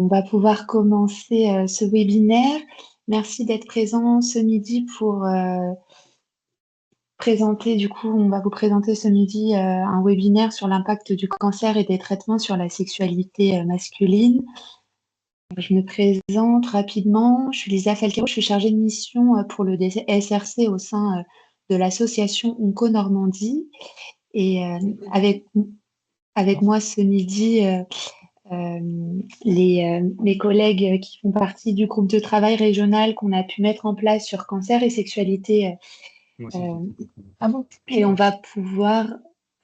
On va pouvoir commencer ce webinaire. Merci d'être présent ce midi pour présenter, du coup, on va vous présenter ce midi un webinaire sur l'impact du cancer et des traitements sur la sexualité masculine. Je me présente rapidement. Je suis Lisa Falquero, je suis chargée de mission pour le SRC au sein de l'association Onco Normandie. Et avec moi ce midi, mes collègues qui font partie du groupe de travail régional qu'on a pu mettre en place sur cancer et sexualité. Ah bon? Et on va pouvoir,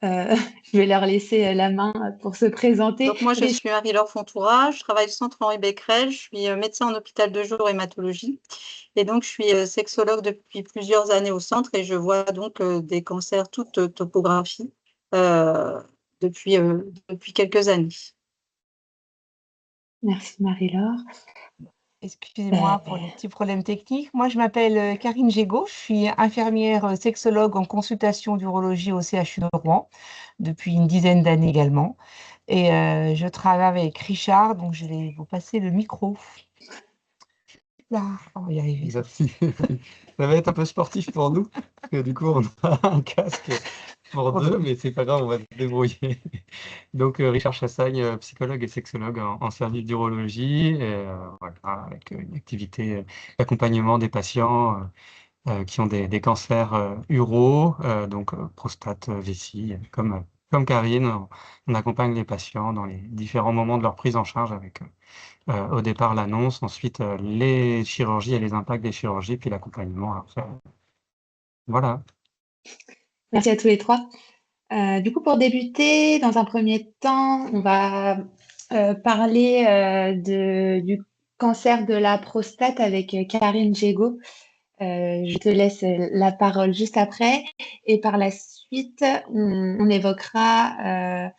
je vais leur laisser la main pour se présenter. Donc moi, je suis Marie-Laure Fontoura, je travaille au centre Henri Becquerel, je suis médecin en hôpital de jour hématologie. Et donc, je suis sexologue depuis plusieurs années au centre et je vois donc des cancers toute topographie depuis quelques années. Merci Marie-Laure. Excusez-moi pour les petits problèmes techniques. Moi, je m'appelle Karine Gégaud, je suis infirmière sexologue en consultation d'urologie au CHU de Rouen depuis une dizaine d'années également. Et je travaille avec Richard, donc je vais vous passer le micro. Là, on va y arriver. Merci. Ça va être un peu sportif pour nous, parce que du coup, on a un casque pour deux, mais c'est pas grave, on va se débrouiller. Donc, Richard Chassagne, psychologue et sexologue en service d'urologie, voilà, avec une activité d'accompagnement des patients qui ont des cancers uraux, donc prostate, vessie, comme Karine. On accompagne les patients dans les différents moments de leur prise en charge avec au départ l'annonce, ensuite les chirurgies et les impacts des chirurgies, puis l'accompagnement après. Voilà. Merci à tous les trois. Du coup, pour débuter, dans un premier temps, on va parler du cancer de la prostate avec Karine Gégaud. Je te laisse la parole juste après. Et par la suite, on évoquera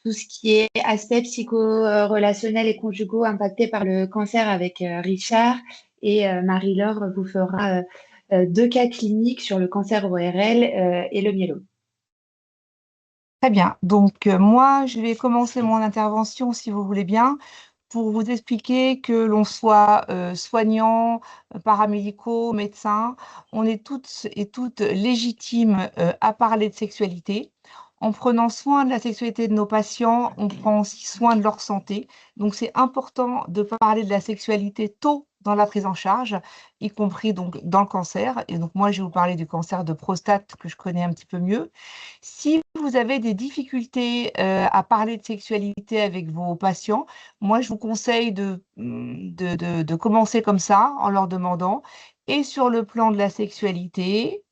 tout ce qui est aspects psycho-relationnels et conjugaux impactés par le cancer avec Richard. Et Marie-Laure vous fera 2 cas cliniques sur le cancer ORL et le myélome. Très bien. Donc, moi, je vais commencer mon intervention, si vous voulez bien, pour vous expliquer que l'on soit soignants, paramédicaux, médecins, on est toutes et toutes légitimes à parler de sexualité. En prenant soin de la sexualité de nos patients, on prend aussi soin de leur santé. Donc, c'est important de parler de la sexualité tôt dans la prise en charge, y compris donc dans le cancer. Et donc, moi, je vais vous parler du cancer de prostate que je connais un petit peu mieux. Si vous avez des difficultés à parler de sexualité avec vos patients, moi, je vous conseille de commencer comme ça, en leur demandant, et sur le plan de la sexualité,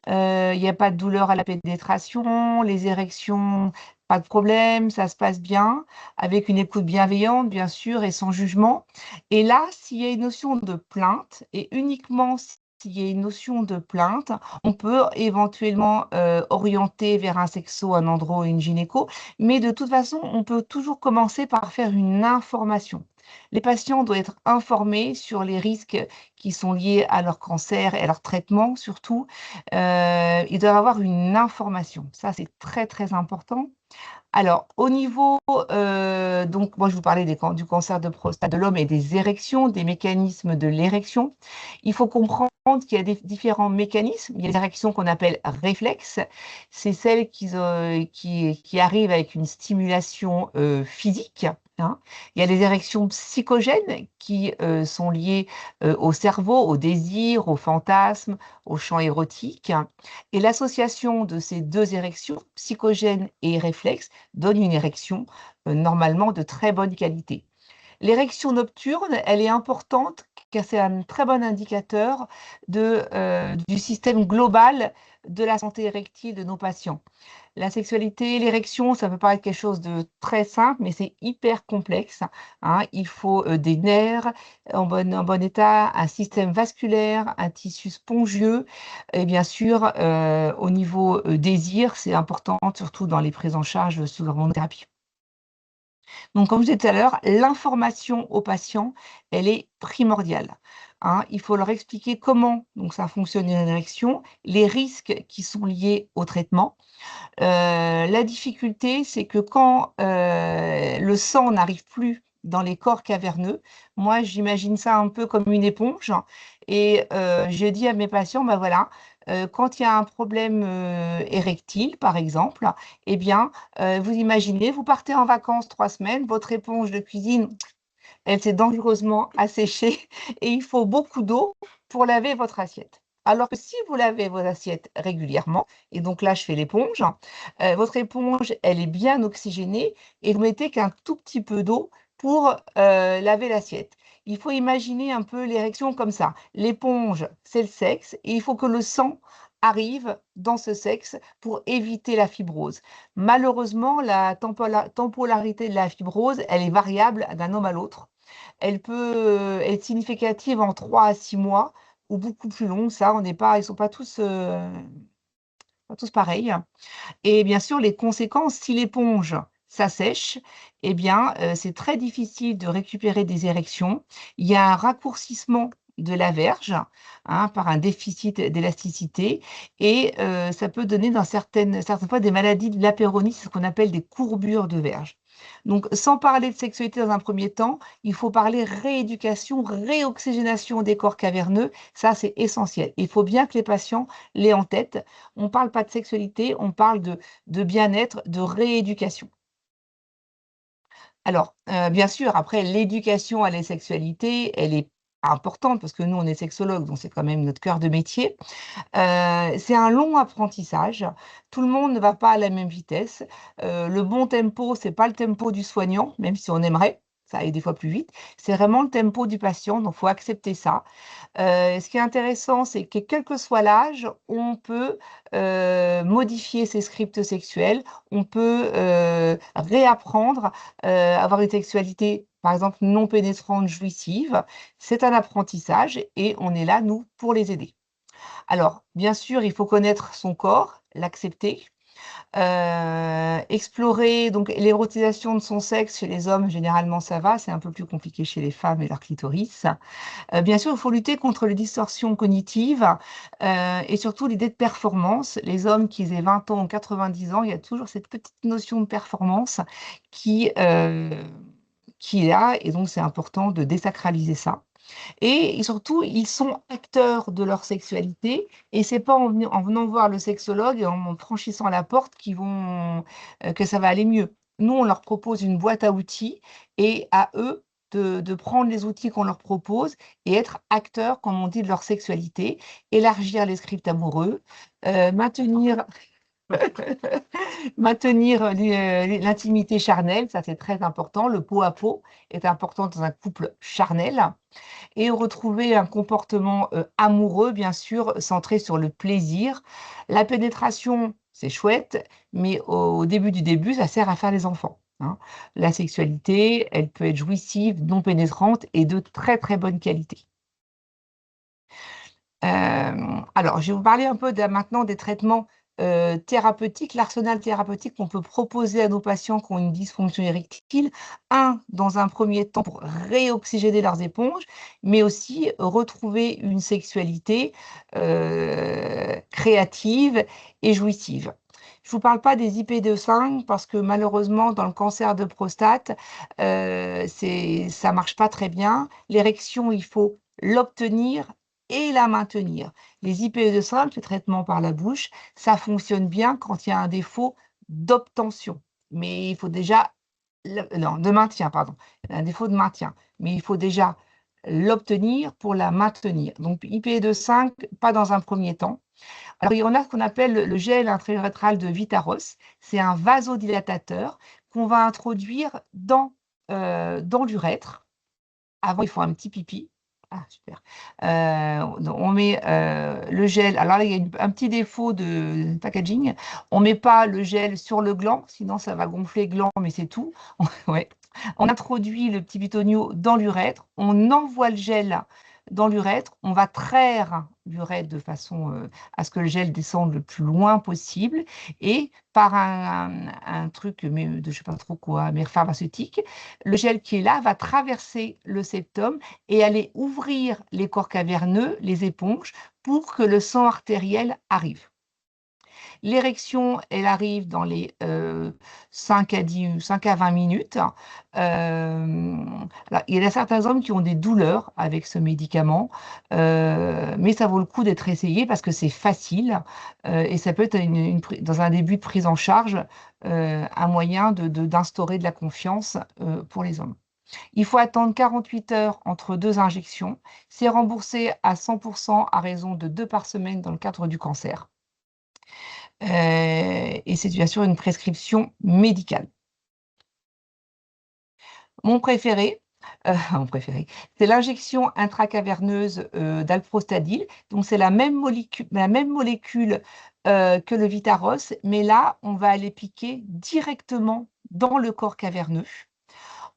il n'y a pas de douleur à la pénétration, les érections, pas de problème, ça se passe bien, avec une écoute bienveillante, bien sûr, et sans jugement. Et là, s'il y a une notion de plainte, et uniquement s'il y a une notion de plainte, on peut éventuellement orienter vers un sexo, un andro et une gynéco, mais de toute façon, on peut toujours commencer par faire une information. Les patients doivent être informés sur les risques qui sont liés à leur cancer et à leur traitement surtout. Ils doivent avoir une information. Ça, c'est très, très important. Alors, au niveau, donc moi je vous parlais du cancer de prostate de l'homme et des érections, des mécanismes de l'érection. Il faut comprendre qu'il y a différents mécanismes. Il y a des érections qu'on appelle réflexes. C'est celles qui arrivent avec une stimulation physique. Hein. Il y a les érections psychogènes qui sont liées au cerveau, au désir, au fantasme, au champ érotique. Et l'association de ces deux érections, psychogènes et réflexes, donne une érection normalement de très bonne qualité. L'érection nocturne, elle est importante car c'est un très bon indicateur du système global de la santé érectile de nos patients. La sexualité, l'érection, ça peut paraître quelque chose de très simple, mais c'est hyper complexe. Hein. Il faut des nerfs en bon état, un système vasculaire, un tissu spongieux, et bien sûr, au niveau désir, c'est important, surtout dans les prises en charge sous hormonothérapie. Donc, comme je disais tout à l'heure, l'information aux patients, elle est primordiale. Hein. Il faut leur expliquer comment donc, ça fonctionne une érection, les risques qui sont liés au traitement. La difficulté, c'est que quand le sang n'arrive plus dans les corps caverneux. Moi, j'imagine ça un peu comme une éponge. Et je dis à mes patients, ben voilà, quand il y a un problème érectile, par exemple, eh bien, vous imaginez, vous partez en vacances 3 semaines, votre éponge de cuisine, elle s'est dangereusement asséchée et il faut beaucoup d'eau pour laver votre assiette. Alors que si vous lavez vos assiettes régulièrement, et donc là je fais l'éponge, votre éponge elle est bien oxygénée et vous mettez qu'un tout petit peu d'eau pour laver l'assiette. Il faut imaginer un peu l'érection comme ça. L'éponge c'est le sexe et il faut que le sang arrive dans ce sexe pour éviter la fibrose. Malheureusement, la temporalité de la fibrose, elle est variable d'un homme à l'autre. Elle peut être significative en 3 à 6 mois ou beaucoup plus longue. Ça, on n'est pas, ils ne sont pas tous pareils. Et bien sûr, les conséquences, si l'éponge s'assèche, eh bien, c'est très difficile de récupérer des érections. Il y a un raccourcissement de la verge par un déficit d'élasticité et ça peut donner dans certaines fois des maladies de l'apéronie, c'est ce qu'on appelle des courbures de verge. Donc, sans parler de sexualité dans un premier temps, il faut parler rééducation, réoxygénation des corps caverneux. Ça, c'est essentiel. Il faut bien que les patients l'aient en tête. On ne parle pas de sexualité, on parle de bien-être, de rééducation. Alors, bien sûr, après, l'éducation à la sexualité, elle est importante parce que nous, on est sexologues, donc c'est quand même notre cœur de métier. C'est un long apprentissage. Tout le monde ne va pas à la même vitesse. Le bon tempo, c'est pas le tempo du soignant, même si on aimerait, ça aille des fois plus vite. C'est vraiment le tempo du patient, donc il faut accepter ça. Ce qui est intéressant, c'est que quel que soit l'âge, on peut modifier ses scripts sexuels, on peut réapprendre, avoir une sexualité, par exemple, non pénétrante, jouissive. C'est un apprentissage et on est là, nous, pour les aider. Alors, bien sûr, il faut connaître son corps, l'accepter, explorer donc l'érotisation de son sexe chez les hommes, généralement ça va, c'est un peu plus compliqué chez les femmes et leur clitoris. Bien sûr, il faut lutter contre les distorsions cognitives et surtout l'idée de performance. Les hommes qui aient 20 ans ou 90 ans, il y a toujours cette petite notion de performance qui est là et donc c'est important de désacraliser ça. Et surtout, ils sont acteurs de leur sexualité et c'est pas en venant voir le sexologue et en franchissant la porte que ça va aller mieux. Nous, on leur propose une boîte à outils et à eux de prendre les outils qu'on leur propose et être acteurs, comme on dit, de leur sexualité, élargir les scripts amoureux, maintenir maintenir l'intimité charnelle, ça c'est très important. Le pot à pot est important dans un couple charnel et retrouver un comportement amoureux, bien sûr, centré sur le plaisir. La pénétration, c'est chouette, mais au début du début, ça sert à faire les enfants. La sexualité, elle peut être jouissive, non pénétrante et de très très bonne qualité. Alors, je vais vous parler un peu maintenant des traitements thérapeutiques, l'arsenal thérapeutique qu'on peut proposer à nos patients qui ont une dysfonction érectile. Dans un premier temps, pour réoxygéner leurs éponges, mais aussi retrouver une sexualité créative et jouissive. Je ne vous parle pas des IP2/5 parce que malheureusement, dans le cancer de prostate, ça ne marche pas très bien. L'érection, il faut l'obtenir et la maintenir. Les IPE2/5, le traitement par la bouche, ça fonctionne bien quand il y a un défaut d'obtention. Mais il faut déjà, non, de maintien, pardon, un défaut de maintien. Mais il faut déjà l'obtenir pour la maintenir. Donc IPE2/5, pas dans un premier temps. Alors, il y en a ce qu'on appelle le gel intra-urétral de Vitaros. C'est un vasodilatateur qu'on va introduire dans l'urètre. Avant, il faut un petit pipi. Ah, super. Donc on met le gel. Alors là, il y a un petit défaut de packaging. On ne met pas le gel sur le gland, sinon ça va gonfler le gland, mais c'est tout. Ouais. On introduit le petit bitonio dans l'urètre. On envoie le gel dans l'urètre. On va traire l'urètre de façon à ce que le gel descende le plus loin possible. Et par un truc, mais de je ne sais pas trop quoi, mais pharmaceutique, le gel qui est là va traverser le septum et aller ouvrir les corps caverneux, les éponges, pour que le sang artériel arrive. L'érection, elle arrive dans les 5 à 20 minutes. Alors, il y a certains hommes qui ont des douleurs avec ce médicament, mais ça vaut le coup d'être essayé parce que c'est facile et ça peut être dans un début de prise en charge un moyen d'instaurer de la confiance pour les hommes. Il faut attendre 48 heures entre 2 injections. C'est remboursé à 100% à raison de 2 par semaine dans le cadre du cancer. Et c'est bien sûr une prescription médicale. Mon préféré, c'est l'injection intracaverneuse d'alprostadil. Donc, c'est la même molécule que le Vitaros, mais là, on va aller piquer directement dans le corps caverneux.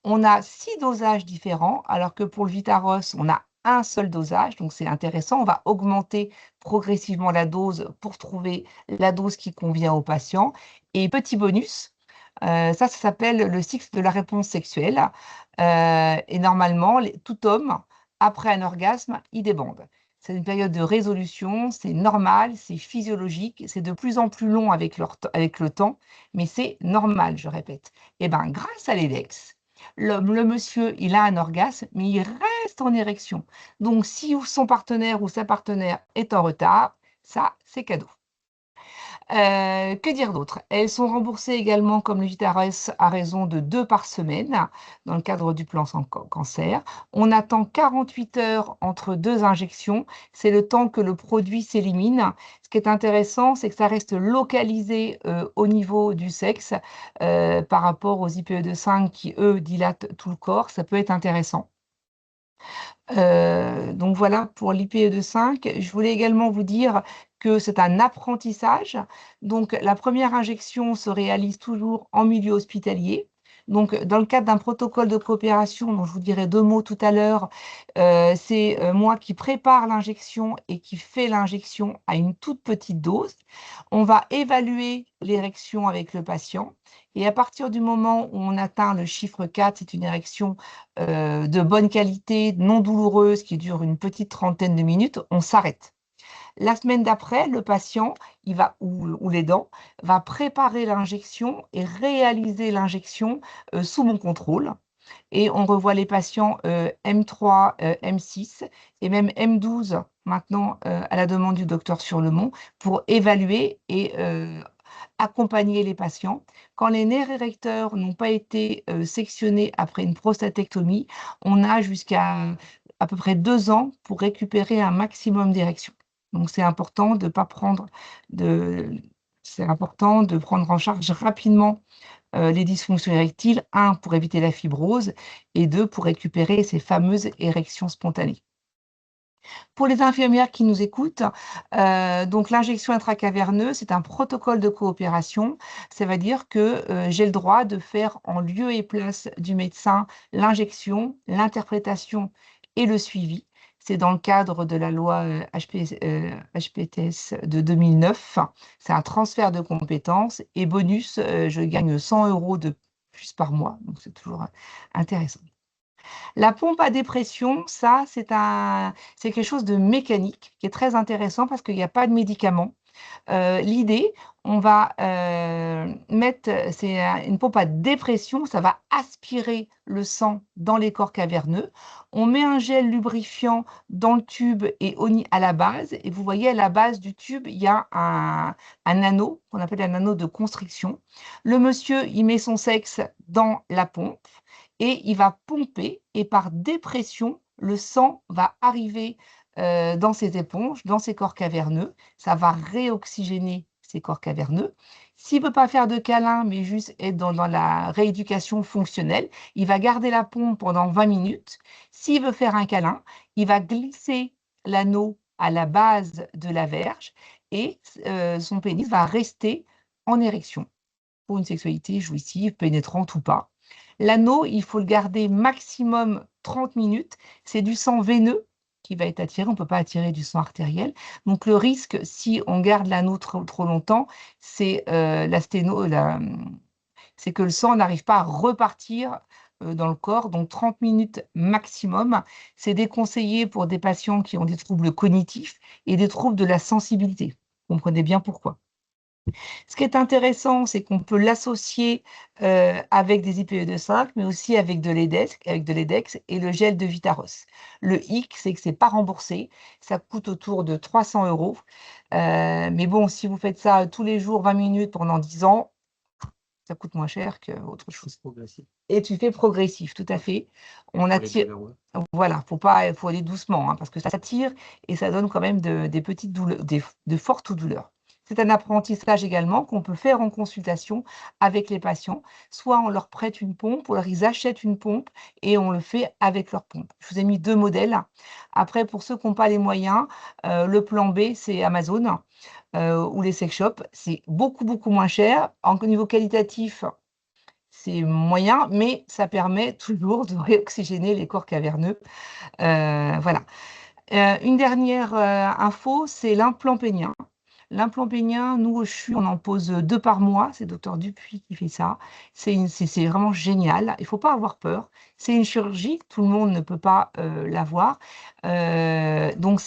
On a 6 dosages différents, alors que pour le Vitaros, on a un seul dosage, donc c'est intéressant. On va augmenter progressivement la dose pour trouver la dose qui convient au patient. Et petit bonus, ça s'appelle le cycle de la réponse sexuelle. Et normalement, tout homme, après un orgasme, il débande. C'est une période de résolution, c'est normal, c'est physiologique, c'est de plus en plus long avec le temps, mais c'est normal, je répète. Et bien, grâce à l'EDEX, le monsieur, il a un orgasme, mais il reste en érection. Donc, si son partenaire ou sa partenaire est en retard, ça, c'est cadeau. Que dire d'autre? Elles sont remboursées également comme le Vitaros à raison de 2 par semaine dans le cadre du plan sans cancer. On attend 48 heures entre 2 injections. C'est le temps que le produit s'élimine. Ce qui est intéressant, c'est que ça reste localisé au niveau du sexe par rapport aux IPE2/5 qui, eux, dilatent tout le corps. Ça peut être intéressant. Donc voilà pour l'IPE2/5. Je voulais également vous dire que c'est un apprentissage. Donc la première injection se réalise toujours en milieu hospitalier. Donc dans le cadre d'un protocole de coopération, dont je vous dirai 2 mots tout à l'heure, c'est moi qui prépare l'injection et qui fais l'injection à une toute petite dose. On va évaluer l'érection avec le patient. Et à partir du moment où on atteint le chiffre 4, c'est une érection de bonne qualité, non douloureuse, qui dure une petite trentaine de minutes, on s'arrête. La semaine d'après, le patient ou l'aidant va préparer l'injection et réaliser l'injection sous mon contrôle. Et on revoit les patients M3, M6 et même M12 maintenant à la demande du docteur Surlemont pour évaluer et accompagner les patients. Quand les nerfs érecteurs n'ont pas été sectionnés après une prostatectomie, on a jusqu'à à peu près 2 ans pour récupérer un maximum d'érection. Donc, c'est important de pas prendre c'est important de prendre en charge rapidement les dysfonctions érectiles, 1, pour éviter la fibrose, et 2, pour récupérer ces fameuses érections spontanées. Pour les infirmières qui nous écoutent, donc l'injection intracaverneuse, c'est un protocole de coopération. Ça veut dire que j'ai le droit de faire en lieu et place du médecin l'injection, l'interprétation et le suivi. C'est dans le cadre de la loi HPTS de 2009. C'est un transfert de compétences et bonus, je gagne 100 € de plus par mois. Donc, c'est toujours intéressant. La pompe à dépression, ça, c'est quelque chose de mécanique qui est très intéressant parce qu'il n'y a pas de médicament. L'idée, on va c'est une pompe à dépression, ça va aspirer le sang dans les corps caverneux. On met un gel lubrifiant dans le tube et à la base. Et vous voyez, à la base du tube, il y a un anneau qu'on appelle un anneau de constriction. Le monsieur, il met son sexe dans la pompe et il va pomper. Et par dépression, le sang va arriver dans ces éponges, dans ces corps caverneux. Ça va réoxygéner ces corps caverneux. S'il ne veut pas faire de câlin, mais juste être dans la rééducation fonctionnelle, il va garder la pompe pendant 20 minutes. S'il veut faire un câlin, il va glisser l'anneau à la base de la verge et son pénis va rester en érection pour une sexualité jouissive, pénétrante ou pas. L'anneau, il faut le garder maximum 30 minutes. C'est du sang veineux qui va être attiré. On ne peut pas attirer du sang artériel. Donc, le risque, si on garde l'anneau trop longtemps, c'est c'est que le sang n'arrive pas à repartir dans le corps. Donc, 30 minutes maximum. C'est déconseillé pour des patients qui ont des troubles cognitifs et des troubles de la sensibilité. Vous comprenez bien pourquoi. Ce qui est intéressant, c'est qu'on peut l'associer avec des IPE2,5, mais aussi avec de l'EDEX et le gel de Vitaros. Le hic, c'est que ce n'est pas remboursé. Ça coûte autour de 300 €. Mais bon, si vous faites ça tous les jours, 20 minutes pendant 10 ans, ça coûte moins cher qu'autre chose. C'est progressif. Et tu fais progressif, tout à fait. On Pour les attire. douleurs, ouais. Voilà, faut aller doucement, hein, parce que ça tire et ça donne quand même des petites douleurs, de fortes douleurs. C'est un apprentissage également qu'on peut faire en consultation avec les patients. Soit on leur prête une pompe, ou alors ils achètent une pompe et on le fait avec leur pompe. Je vous ai mis 2 modèles. Après, pour ceux qui n'ont pas les moyens, le plan B, c'est Amazon ou les sex shops. C'est beaucoup, beaucoup moins cher. Au niveau qualitatif, c'est moyen, mais ça permet toujours de réoxygéner les corps caverneux. Voilà. Une dernière info, c'est l'implant pénien. L'implant pénien, nous au CHU, on en pose 2 par mois. C'est docteur Dupuis qui fait ça. C'est vraiment génial. Il ne faut pas avoir peur. C'est une chirurgie, tout le monde ne peut pas l'avoir. Donc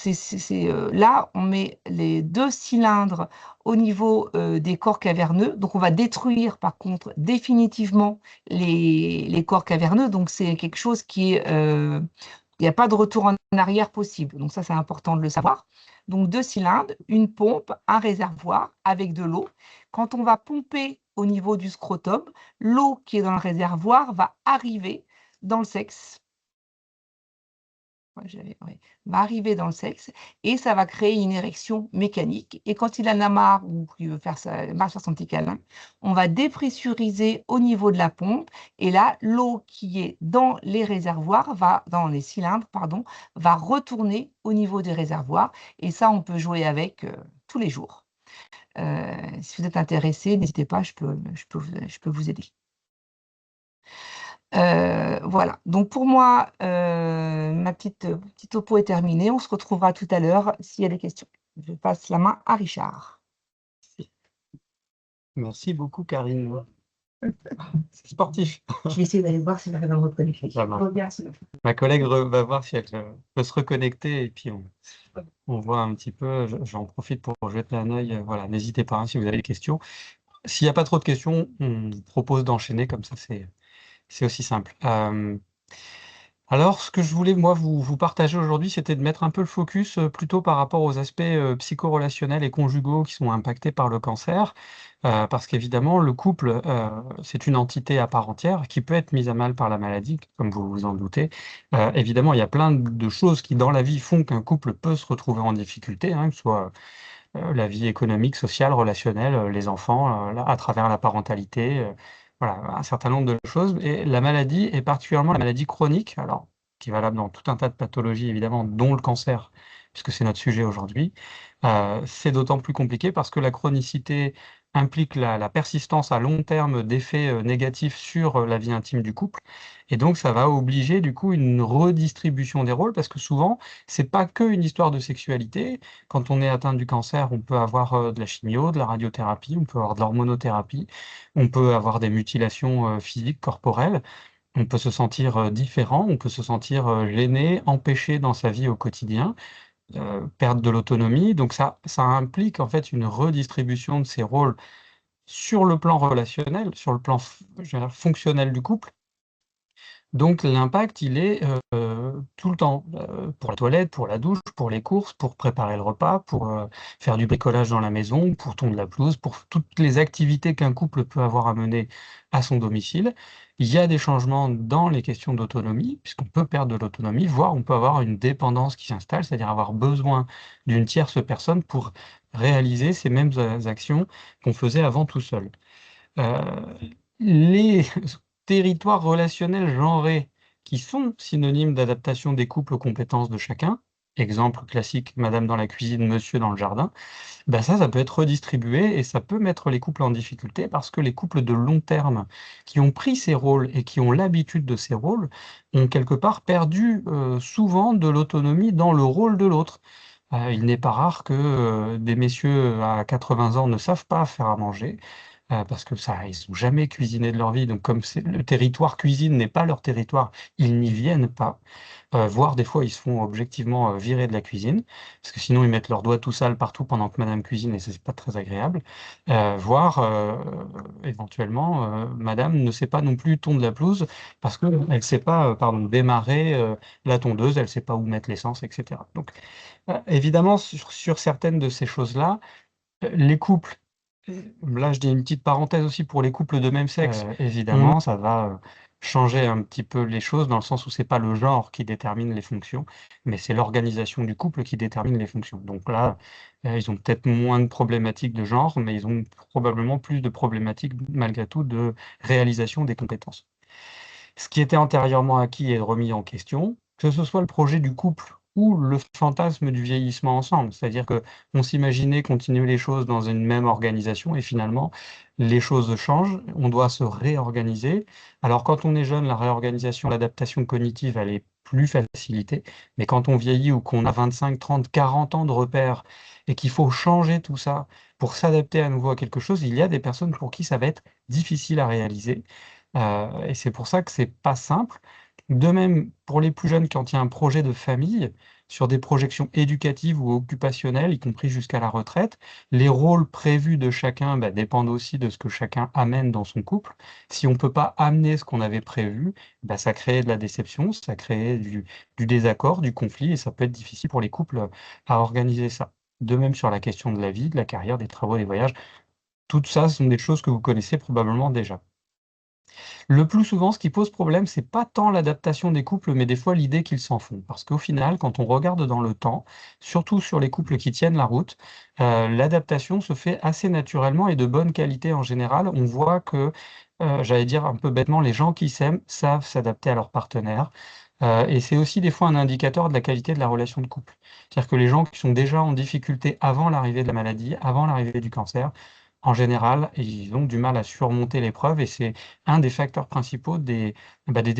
là, on met les 2 cylindres au niveau des corps caverneux. Donc on va détruire par contre définitivement les corps caverneux. Donc c'est quelque chose qui est... il n'y a pas de retour en arrière possible. Donc ça, c'est important de le savoir. Donc 2 cylindres, une pompe, un réservoir avec de l'eau. Quand on va pomper au niveau du scrotum, l'eau qui est dans le réservoir va arriver dans le sexe. Va arriver dans le sexe et ça va créer une érection mécanique. Et quand il en a marre ou qu'il veut faire son petit câlin, on va dépressuriser au niveau de la pompe. Et là, l'eau qui est dans les réservoirs, dans les cylindres, pardon, va retourner au niveau des réservoirs. Et ça, on peut jouer avec tous les jours. Si vous êtes intéressé, n'hésitez pas, je peux vous aider. Voilà, donc pour moi, ma petite topo est terminée. On se retrouvera tout à l'heure s'il y a des questions. Je passe la main à Richard. Merci beaucoup, Karine. C'est sportif. Je vais essayer d'aller voir si elle va me reconnecter. Ça marche. Ma collègue va voir si elle peut se reconnecter et puis on voit un petit peu. J'en profite pour jeter un œil. Voilà, n'hésitez pas hein, si vous avez des questions. S'il n'y a pas trop de questions, on propose d'enchaîner comme ça, c'est aussi simple. Alors, ce que je voulais, moi, vous partager aujourd'hui, c'était de mettre un peu le focus plutôt par rapport aux aspects psychorelationnels et conjugaux qui sont impactés par le cancer, parce qu'évidemment, le couple, c'est une entité à part entière qui peut être mise à mal par la maladie, comme vous vous en doutez. Évidemment, il y a plein de choses qui, dans la vie, font qu'un couple peut se retrouver en difficulté, hein, que ce soit la vie économique, sociale, relationnelle, les enfants, à travers la parentalité, voilà, un certain nombre de choses. Et la maladie, et particulièrement la maladie chronique, alors qui est valable dans tout un tas de pathologies, évidemment, dont le cancer, puisque c'est notre sujet aujourd'hui, c'est d'autant plus compliqué parce que la chronicité implique la persistance à long terme d'effets négatifs sur la vie intime du couple. Et donc, ça va obliger, du coup, une redistribution des rôles, parce que souvent, c'est pas que une histoire de sexualité. Quand on est atteint du cancer, on peut avoir de la chimio, de la radiothérapie, on peut avoir de l'hormonothérapie, on peut avoir des mutilations physiques, corporelles, on peut se sentir différent, on peut se sentir gêné, empêché dans sa vie au quotidien, perdre de l'autonomie. Donc ça implique en fait une redistribution de ces rôles sur le plan relationnel, sur le plan je dirais, fonctionnel du couple. Donc l'impact, il est tout le temps, pour la toilette, pour la douche, pour les courses, pour préparer le repas, pour faire du bricolage dans la maison, pour tondre la pelouse, pour toutes les activités qu'un couple peut avoir à mener à son domicile. Il y a des changements dans les questions d'autonomie, puisqu'on peut perdre de l'autonomie, voire on peut avoir une dépendance qui s'installe, c'est-à-dire avoir besoin d'une tierce personne pour réaliser ces mêmes actions qu'on faisait avant tout seul. Les territoires relationnels genrés qui sont synonymes d'adaptation des couples aux compétences de chacun, exemple classique, madame dans la cuisine, monsieur dans le jardin, ben ça peut être redistribué et ça peut mettre les couples en difficulté parce que les couples de long terme qui ont pris ces rôles et qui ont l'habitude de ces rôles ont quelque part perdu souvent de l'autonomie dans le rôle de l'autre. Il n'est pas rare que des messieurs à 80 ans ne savent pas faire à manger, parce que ça, ils sont jamais cuisinés de leur vie. Donc, comme le territoire cuisine n'est pas leur territoire, ils n'y viennent pas. Voire des fois, ils se font objectivement virer de la cuisine, parce que sinon, ils mettent leurs doigts tout sales partout pendant que madame cuisine, et c'est pas très agréable. Voire, éventuellement, madame ne sait pas non plus tondre la pelouse, parce qu'elle ne sait pas, pardon, démarrer la tondeuse, elle ne sait pas où mettre l'essence, etc. Donc, évidemment, sur certaines de ces choses-là, les couples, là je dis une petite parenthèse aussi pour les couples de même sexe, évidemment, ça va changer un petit peu les choses dans le sens où c'est pas le genre qui détermine les fonctions, mais c'est l'organisation du couple qui détermine les fonctions. Donc là, ils ont peut-être moins de problématiques de genre, mais ils ont probablement plus de problématiques malgré tout de réalisation des compétences. Ce qui était antérieurement acquis est remis en question, que ce soit le projet du couple ou le fantasme du vieillissement ensemble. C'est-à-dire qu'on s'imaginait continuer les choses dans une même organisation et finalement, les choses changent, on doit se réorganiser. Alors quand on est jeune, la réorganisation, l'adaptation cognitive, elle est plus facilitée, mais quand on vieillit ou qu'on a 25, 30, 40 ans de repères et qu'il faut changer tout ça pour s'adapter à nouveau à quelque chose, il y a des personnes pour qui ça va être difficile à réaliser. Et c'est pour ça que c'est pas simple. De même, pour les plus jeunes, quand il y a un projet de famille, sur des projections éducatives ou occupationnelles, y compris jusqu'à la retraite, les rôles prévus de chacun dépendent aussi de ce que chacun amène dans son couple. Si on ne peut pas amener ce qu'on avait prévu, ça crée de la déception, ça crée du désaccord, du conflit, et ça peut être difficile pour les couples à organiser ça. De même sur la question de la vie, de la carrière, des travaux, des voyages, tout ça, ce sont des choses que vous connaissez probablement déjà. Le plus souvent, ce qui pose problème, c'est pas tant l'adaptation des couples, mais des fois l'idée qu'ils s'en font. Parce qu'au final, quand on regarde dans le temps, surtout sur les couples qui tiennent la route, l'adaptation se fait assez naturellement et de bonne qualité en général. On voit que, j'allais dire un peu bêtement, les gens qui s'aiment savent s'adapter à leur partenaire. Et c'est aussi des fois un indicateur de la qualité de la relation de couple. C'est-à-dire que les gens qui sont déjà en difficulté avant l'arrivée de la maladie, avant l'arrivée du cancer, en général, ils ont du mal à surmonter l'épreuve et c'est un des facteurs principaux des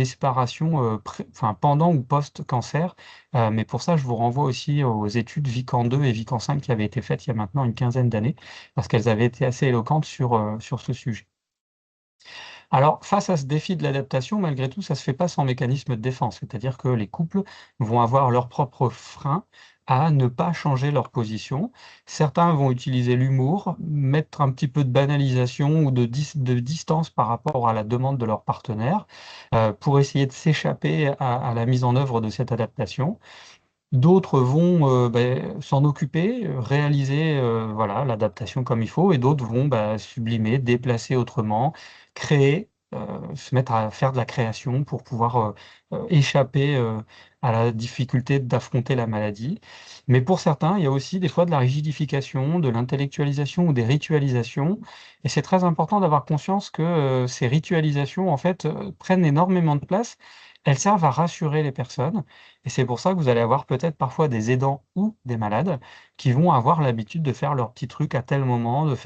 séparations enfin, pendant ou post-cancer. Mais pour ça, je vous renvoie aussi aux études Vican 2 et Vican 5 qui avaient été faites il y a maintenant une quinzaine d'années, parce qu'elles avaient été assez éloquentes sur ce sujet. Alors, face à ce défi de l'adaptation, malgré tout, ça ne se fait pas sans mécanisme de défense. C'est-à-dire que les couples vont avoir leurs propres freins à ne pas changer leur position. Certains vont utiliser l'humour, mettre un petit peu de banalisation ou de distance par rapport à la demande de leur partenaire pour essayer de s'échapper à la mise en œuvre de cette adaptation. D'autres vont s'en occuper, réaliser voilà, l'adaptation comme il faut, et d'autres vont sublimer, déplacer autrement, créer, se mettre à faire de la création pour pouvoir échapper à la difficulté d'affronter la maladie. Mais pour certains, il y a aussi des fois de la rigidification, de l'intellectualisation ou des ritualisations, et c'est très important d'avoir conscience que ces ritualisations, en fait, prennent énormément de place. Elles servent à rassurer les personnes. Et c'est pour ça que vous allez avoir peut-être parfois des aidants ou des malades qui vont avoir l'habitude de faire leurs petits trucs à tel moment, de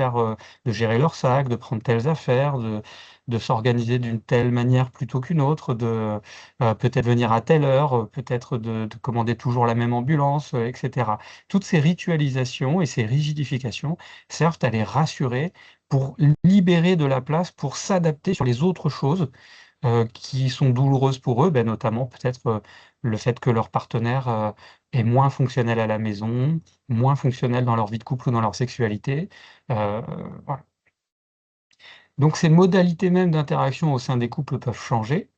gérer leur sac, de prendre telles affaires, de s'organiser d'une telle manière plutôt qu'une autre, de peut-être venir à telle heure, peut-être de commander toujours la même ambulance, etc. Toutes ces ritualisations et ces rigidifications servent à les rassurer pour libérer de la place, pour s'adapter sur les autres choses qui sont douloureuses pour eux, notamment peut-être le fait que leur partenaire est moins fonctionnel à la maison, moins fonctionnel dans leur vie de couple ou dans leur sexualité. Euh, voilà. Donc ces modalités même d'interaction au sein des couples peuvent changer.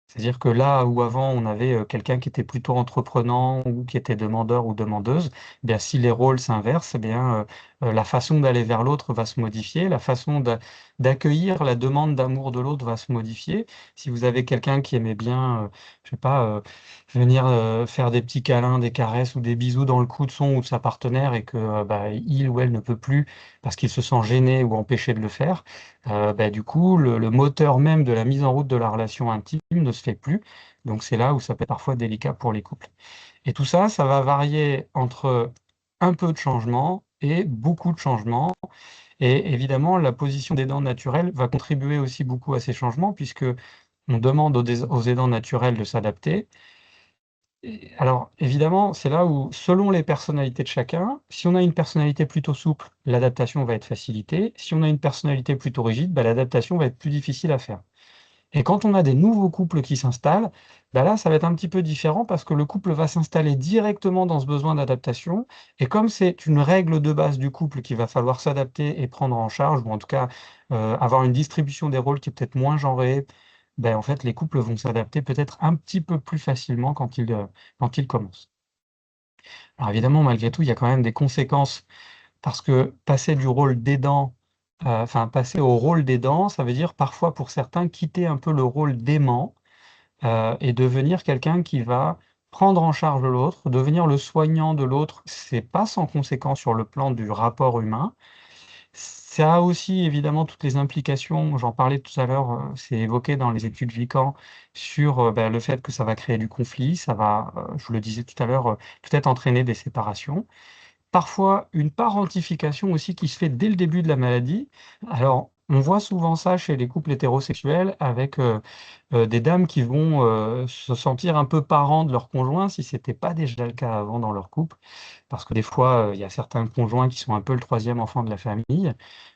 C'est-à-dire que là où avant on avait quelqu'un qui était plutôt entreprenant ou qui était demandeur ou demandeuse, si les rôles s'inversent, la façon d'aller vers l'autre va se modifier, la façon d'accueillir la demande d'amour de l'autre va se modifier. Si vous avez quelqu'un qui aimait bien, je sais pas, venir faire des petits câlins, des caresses ou des bisous dans le cou de son ou de sa partenaire et que il ou elle ne peut plus parce qu'il se sent gêné ou empêché de le faire, du coup, le moteur même de la mise en route de la relation intime ne se fait plus. Donc c'est là où ça peut être parfois délicat pour les couples. Et tout ça, ça va varier entre un peu de changement et beaucoup de changements. Et évidemment, la position d'aidant naturel va contribuer aussi beaucoup à ces changements, puisque on demande aux aidants naturels de s'adapter. Alors, évidemment, c'est là où, selon les personnalités de chacun, si on a une personnalité plutôt souple, l'adaptation va être facilitée. Si on a une personnalité plutôt rigide, bah, l'adaptation va être plus difficile à faire. Et quand on a des nouveaux couples qui s'installent, bah là, ça va être un petit peu différent parce que le couple va s'installer directement dans ce besoin d'adaptation. Et comme c'est une règle de base du couple qu'il va falloir s'adapter et prendre en charge, ou en tout cas avoir une distribution des rôles qui est peut-être moins genrée, ben, en fait, les couples vont s'adapter peut-être un petit peu plus facilement quand ils commencent. Alors évidemment, malgré tout, il y a quand même des conséquences parce que passer du rôle d'aidant, enfin passer au rôle d'aidant, ça veut dire parfois pour certains quitter un peu le rôle d'aimant et devenir quelqu'un qui va prendre en charge l'autre, devenir le soignant de l'autre. C'est pas sans conséquence sur le plan du rapport humain. Ça a aussi évidemment toutes les implications, j'en parlais tout à l'heure, c'est évoqué dans les études Vican sur bah, le fait que ça va créer du conflit, ça va, je le disais tout à l'heure, peut-être entraîner des séparations. Parfois, une parentification aussi qui se fait dès le début de la maladie. Alors, on voit souvent ça chez les couples hétérosexuels avec des dames qui vont se sentir un peu parents de leur conjoint si ce n'était pas déjà le cas avant dans leur couple. Parce que des fois, il y a certains conjoints qui sont un peu le troisième enfant de la famille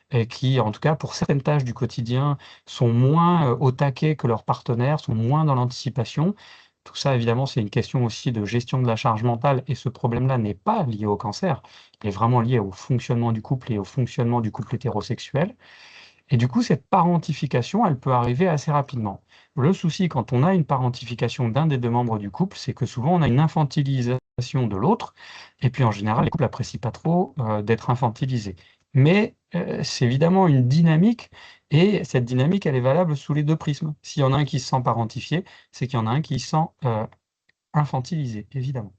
et qui, en tout cas, pour certaines tâches du quotidien, sont moins au taquet que leurs partenaires, sont moins dans l'anticipation. Tout ça, évidemment, c'est une question aussi de gestion de la charge mentale et ce problème-là n'est pas lié au cancer, il est vraiment lié au fonctionnement du couple et au fonctionnement du couple hétérosexuel. Et du coup, cette parentification, elle peut arriver assez rapidement. Le souci, quand on a une parentification d'un des deux membres du couple, c'est que souvent on a une infantilisation de l'autre, et puis en général, les couples n'apprécient pas trop d'être infantilisés. Mais c'est évidemment une dynamique, et cette dynamique, elle est valable sous les deux prismes. S'il y en a un qui se sent parentifié, c'est qu'il y en a un qui se sent infantilisé, évidemment.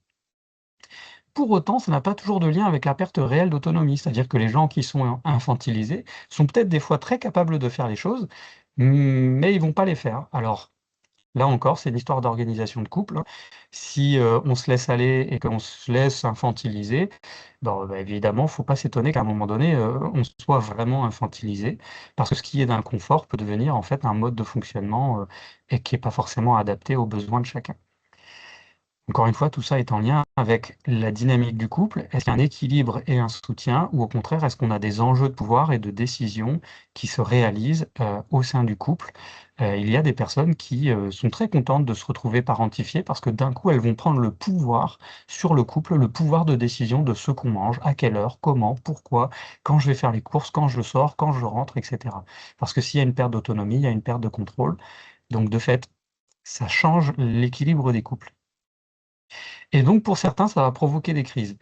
Pour autant, ça n'a pas toujours de lien avec la perte réelle d'autonomie. C'est-à-dire que les gens qui sont infantilisés sont peut-être des fois très capables de faire les choses, mais ils vont pas les faire. Alors, là encore, c'est l'histoire d'organisation de couple, hein. Si on se laisse aller et qu'on se laisse infantiliser, bon, bah, évidemment, il ne faut pas s'étonner qu'à un moment donné, on soit vraiment infantilisé, parce que ce qui est d'un confort peut devenir en fait un mode de fonctionnement et qui n'est pas forcément adapté aux besoins de chacun. Encore une fois, tout ça est en lien avec la dynamique du couple. Est-ce qu'il y a un équilibre et un soutien, ou au contraire, est-ce qu'on a des enjeux de pouvoir et de décision qui se réalisent au sein du couple? Il y a des personnes qui sont très contentes de se retrouver parentifiées parce que d'un coup, elles vont prendre le pouvoir sur le couple, le pouvoir de décision de ce qu'on mange, à quelle heure, comment, pourquoi, quand je vais faire les courses, quand je sors, quand je rentre, etc. Parce que s'il y a une perte d'autonomie, il y a une perte de contrôle. Donc, de fait, ça change l'équilibre des couples. Et donc, pour certains, ça va provoquer des crises.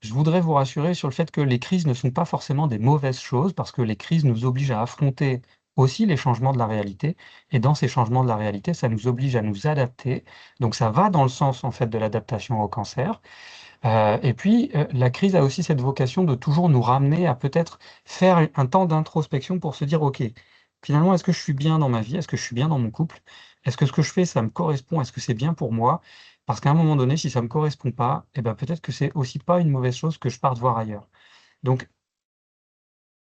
Je voudrais vous rassurer sur le fait que les crises ne sont pas forcément des mauvaises choses, parce que les crises nous obligent à affronter aussi les changements de la réalité. Et dans ces changements de la réalité, ça nous oblige à nous adapter. Donc, ça va dans le sens, en fait, de l'adaptation au cancer. Et puis, la crise a aussi cette vocation de toujours nous ramener à peut-être faire un temps d'introspection pour se dire, OK, finalement, est-ce que je suis bien dans ma vie? Est-ce que je suis bien dans mon couple? Est-ce que ce que je fais, ça me correspond? Est-ce que c'est bien pour moi? Parce qu'à un moment donné, si ça ne me correspond pas, eh ben, peut-être que c'est aussi pas une mauvaise chose que je parte voir ailleurs. Donc,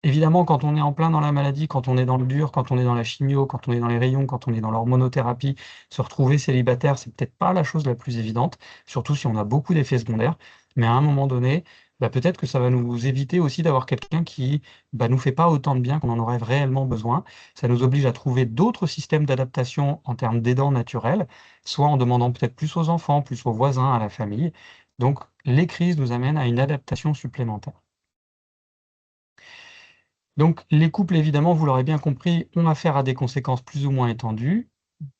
évidemment, quand on est en plein dans la maladie, quand on est dans le dur, quand on est dans la chimio, quand on est dans les rayons, quand on est dans l'hormonothérapie, se retrouver célibataire, c'est peut-être pas la chose la plus évidente, surtout si on a beaucoup d'effets secondaires. Mais à un moment donné, bah, peut-être que ça va nous éviter aussi d'avoir quelqu'un qui bah, nous fait pas autant de bien qu'on en aurait réellement besoin. Ça nous oblige à trouver d'autres systèmes d'adaptation en termes d'aidants naturels, soit en demandant peut-être plus aux enfants, plus aux voisins, à la famille. Donc, les crises nous amènent à une adaptation supplémentaire. Donc, les couples, évidemment, vous l'aurez bien compris, ont affaire à des conséquences plus ou moins étendues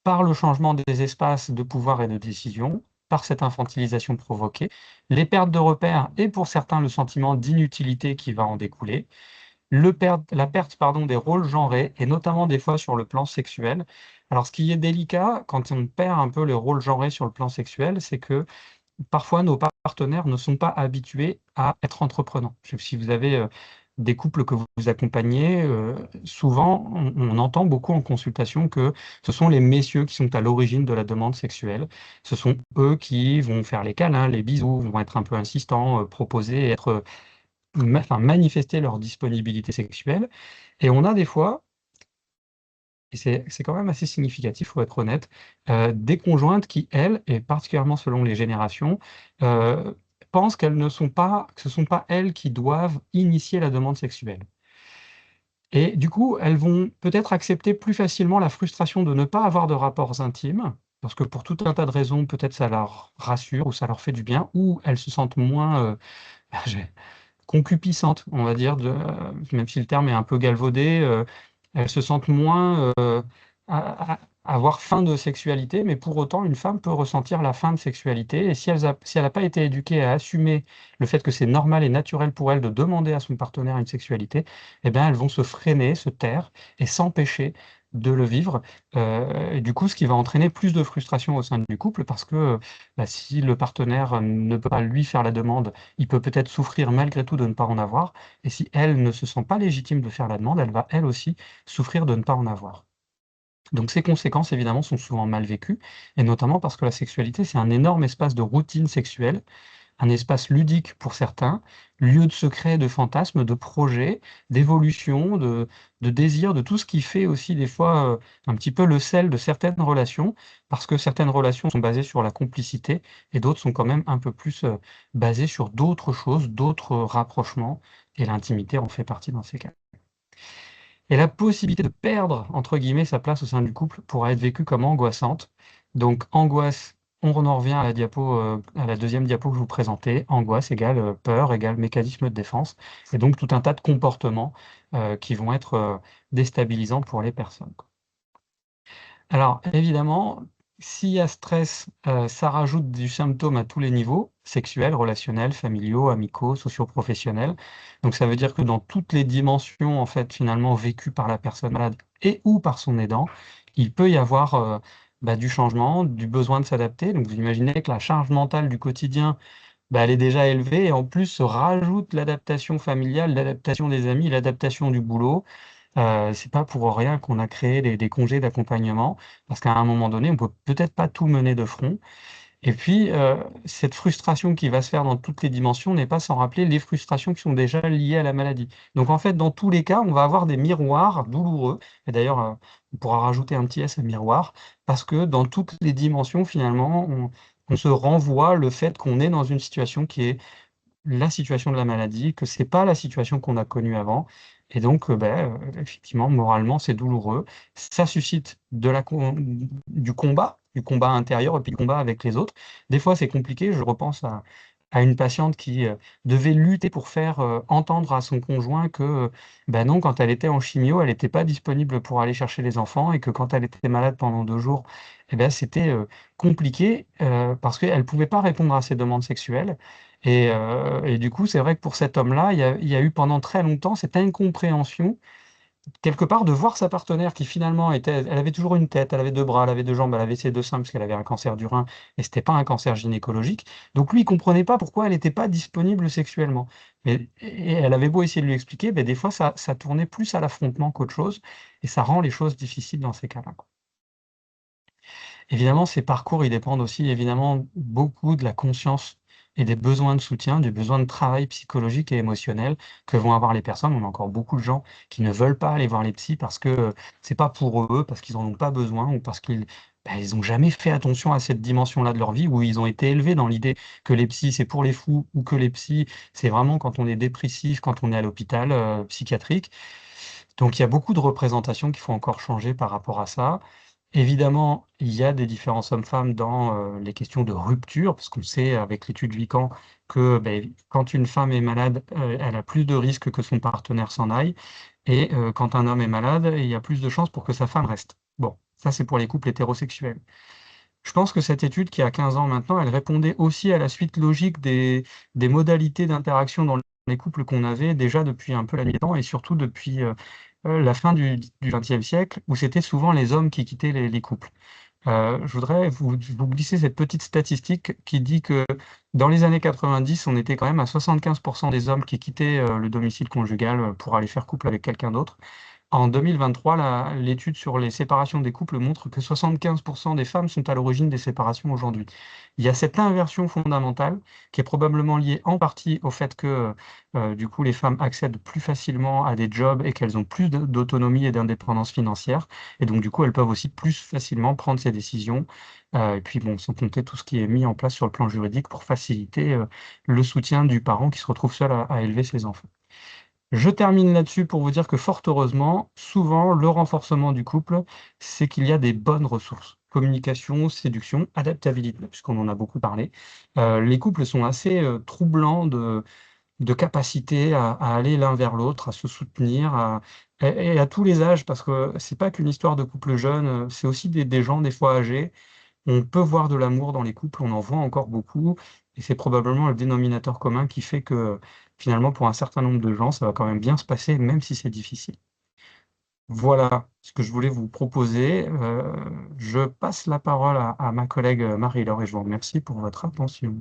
par le changement des espaces de pouvoir et de décision, par cette infantilisation provoquée, les pertes de repères et pour certains le sentiment d'inutilité qui va en découler, la perte pardon, des rôles genrés et notamment des fois sur le plan sexuel. Alors, ce qui est délicat quand on perd un peu les rôles genrés sur le plan sexuel, c'est que parfois nos partenaires ne sont pas habitués à être entreprenants. Si vous avez des couples que vous accompagnez, souvent on entend beaucoup en consultation que ce sont les messieurs qui sont à l'origine de la demande sexuelle. Ce sont eux qui vont faire les câlins, les bisous, vont être un peu insistants, proposer, être, enfin, manifester leur disponibilité sexuelle. Et on a des fois et c'est quand même assez significatif, il faut être honnête, des conjointes qui, elles, et particulièrement selon les générations, pensent que ce sont pas elles qui doivent initier la demande sexuelle. Et du coup, elles vont peut-être accepter plus facilement la frustration de ne pas avoir de rapports intimes, parce que pour tout un tas de raisons, peut-être ça leur rassure ou ça leur fait du bien, ou elles se sentent moins j'ai- concupiscentes, on va dire, même si le terme est un peu galvaudé, elles se sentent moins avoir faim de sexualité, mais pour autant, une femme peut ressentir la faim de sexualité, et si elle n'a pas été éduquée à assumer le fait que c'est normal et naturel pour elle de demander à son partenaire une sexualité, eh bien, elles vont se freiner, se taire et s'empêcher de le vivre. Et du coup, ce qui va entraîner plus de frustration au sein du couple, parce que si le partenaire ne peut pas lui faire la demande, il peut peut-être souffrir malgré tout de ne pas en avoir, et si elle ne se sent pas légitime de faire la demande, elle va elle aussi souffrir de ne pas en avoir. Donc ces conséquences, évidemment, sont souvent mal vécues, et notamment parce que la sexualité, c'est un énorme espace de routine sexuelle, un espace ludique pour certains, lieu de secret, de fantasmes, de projets, d'évolution, de désir, de tout ce qui fait aussi des fois un petit peu le sel de certaines relations, parce que certaines relations sont basées sur la complicité, et d'autres sont quand même un peu plus basées sur d'autres choses, d'autres rapprochements, et l'intimité en fait partie dans ces cas. Et la possibilité de perdre, entre guillemets, sa place au sein du couple pourra être vécue comme angoissante. Donc, angoisse, on en revient à la à la deuxième diapo que je vous présentais. Angoisse égale peur, égale mécanisme de défense. Et donc, tout un tas de comportements qui vont être déstabilisants pour les personnes. Alors, évidemment, s'il y a stress, ça rajoute du symptôme à tous les niveaux, sexuels, relationnels, familiaux, amicaux, socio-professionnels. Donc ça veut dire que dans toutes les dimensions, en fait, finalement, vécues par la personne malade et ou par son aidant, il peut y avoir du changement, du besoin de s'adapter. Donc vous imaginez que la charge mentale du quotidien, elle est déjà élevée, et en plus se rajoute l'adaptation familiale, l'adaptation des amis, l'adaptation du boulot. C'est pas pour rien qu'on a créé des congés d'accompagnement, parce qu'à un moment donné, on peut peut-être pas tout mener de front. Et puis, cette frustration qui va se faire dans toutes les dimensions n'est pas sans rappeler les frustrations qui sont déjà liées à la maladie. Donc, en fait, dans tous les cas, on va avoir des miroirs douloureux. Et d'ailleurs, on pourra rajouter un petit S à miroir, parce que dans toutes les dimensions, finalement, on se renvoie le fait qu'on est dans une situation qui est la situation de la maladie, que c'est pas la situation qu'on a connue avant. Et donc, effectivement, moralement, c'est douloureux. Ça suscite du combat intérieur et puis du combat avec les autres. Des fois, c'est compliqué. Je repense à une patiente qui devait lutter pour faire entendre à son conjoint que, non, quand elle était en chimio, elle n'était pas disponible pour aller chercher les enfants, et que quand elle était malade pendant 2 jours, c'était compliqué parce qu'elle ne pouvait pas répondre à ses demandes sexuelles. Et du coup, c'est vrai que pour cet homme-là, il y a eu pendant très longtemps cette incompréhension, quelque part, de voir sa partenaire qui finalement elle avait toujours une tête, elle avait 2 bras, elle avait 2 jambes, elle avait ses 2 seins parce qu'elle avait un cancer du rein, et c'était pas un cancer gynécologique. Donc lui, il comprenait pas pourquoi elle n'était pas disponible sexuellement. Et elle avait beau essayer de lui expliquer, des fois, ça tournait plus à l'affrontement qu'autre chose, et ça rend les choses difficiles dans ces cas-là. Évidemment, ces parcours, ils dépendent aussi évidemment beaucoup de la conscience et des besoins de soutien, des besoins de travail psychologique et émotionnel que vont avoir les personnes. On a encore beaucoup de gens qui ne veulent pas aller voir les psys parce que c'est pas pour eux, parce qu'ils en ont pas besoin, ou parce qu'ils ils ont jamais fait attention à cette dimension-là de leur vie, où ils ont été élevés dans l'idée que les psys, c'est pour les fous, ou que les psys, c'est vraiment quand on est dépressif, quand on est à l'hôpital psychiatrique. Donc il y a beaucoup de représentations qu'il faut encore changer par rapport à ça. Évidemment, il y a des différences hommes-femmes dans les questions de rupture, parce qu'on sait avec l'étude Vican que quand une femme est malade, elle a plus de risques que son partenaire s'en aille, et quand un homme est malade, il y a plus de chances pour que sa femme reste. Bon, ça c'est pour les couples hétérosexuels. Je pense que cette étude, qui a 15 ans maintenant, elle répondait aussi à la suite logique des modalités d'interaction dans les couples qu'on avait déjà depuis un peu la nuit des temps, et surtout depuis la fin du XXe siècle, où c'était souvent les hommes qui quittaient les couples. Je voudrais vous glisser cette petite statistique qui dit que dans les années 90, on était quand même à 75% des hommes qui quittaient le domicile conjugal pour aller faire couple avec quelqu'un d'autre. En 2023, l'étude sur les séparations des couples montre que 75% des femmes sont à l'origine des séparations aujourd'hui. Il y a cette inversion fondamentale qui est probablement liée en partie au fait que du coup les femmes accèdent plus facilement à des jobs et qu'elles ont plus d'autonomie et d'indépendance financière. Et donc du coup elles peuvent aussi plus facilement prendre ces décisions. Et puis bon, sans compter tout ce qui est mis en place sur le plan juridique pour faciliter le soutien du parent qui se retrouve seul à élever ses enfants. Je termine là-dessus pour vous dire que fort heureusement, souvent, le renforcement du couple, c'est qu'il y a des bonnes ressources. Communication, séduction, adaptabilité, puisqu'on en a beaucoup parlé. Les couples sont assez troublants de capacité à aller l'un vers l'autre, à se soutenir, et à tous les âges, parce que c'est pas qu'une histoire de couple jeune, c'est aussi des gens des fois âgés. On peut voir de l'amour dans les couples, on en voit encore beaucoup, et c'est probablement le dénominateur commun qui fait que finalement, pour un certain nombre de gens, ça va quand même bien se passer, même si c'est difficile. Voilà ce que je voulais vous proposer. Je passe la parole à ma collègue Marie-Laure et je vous remercie pour votre attention.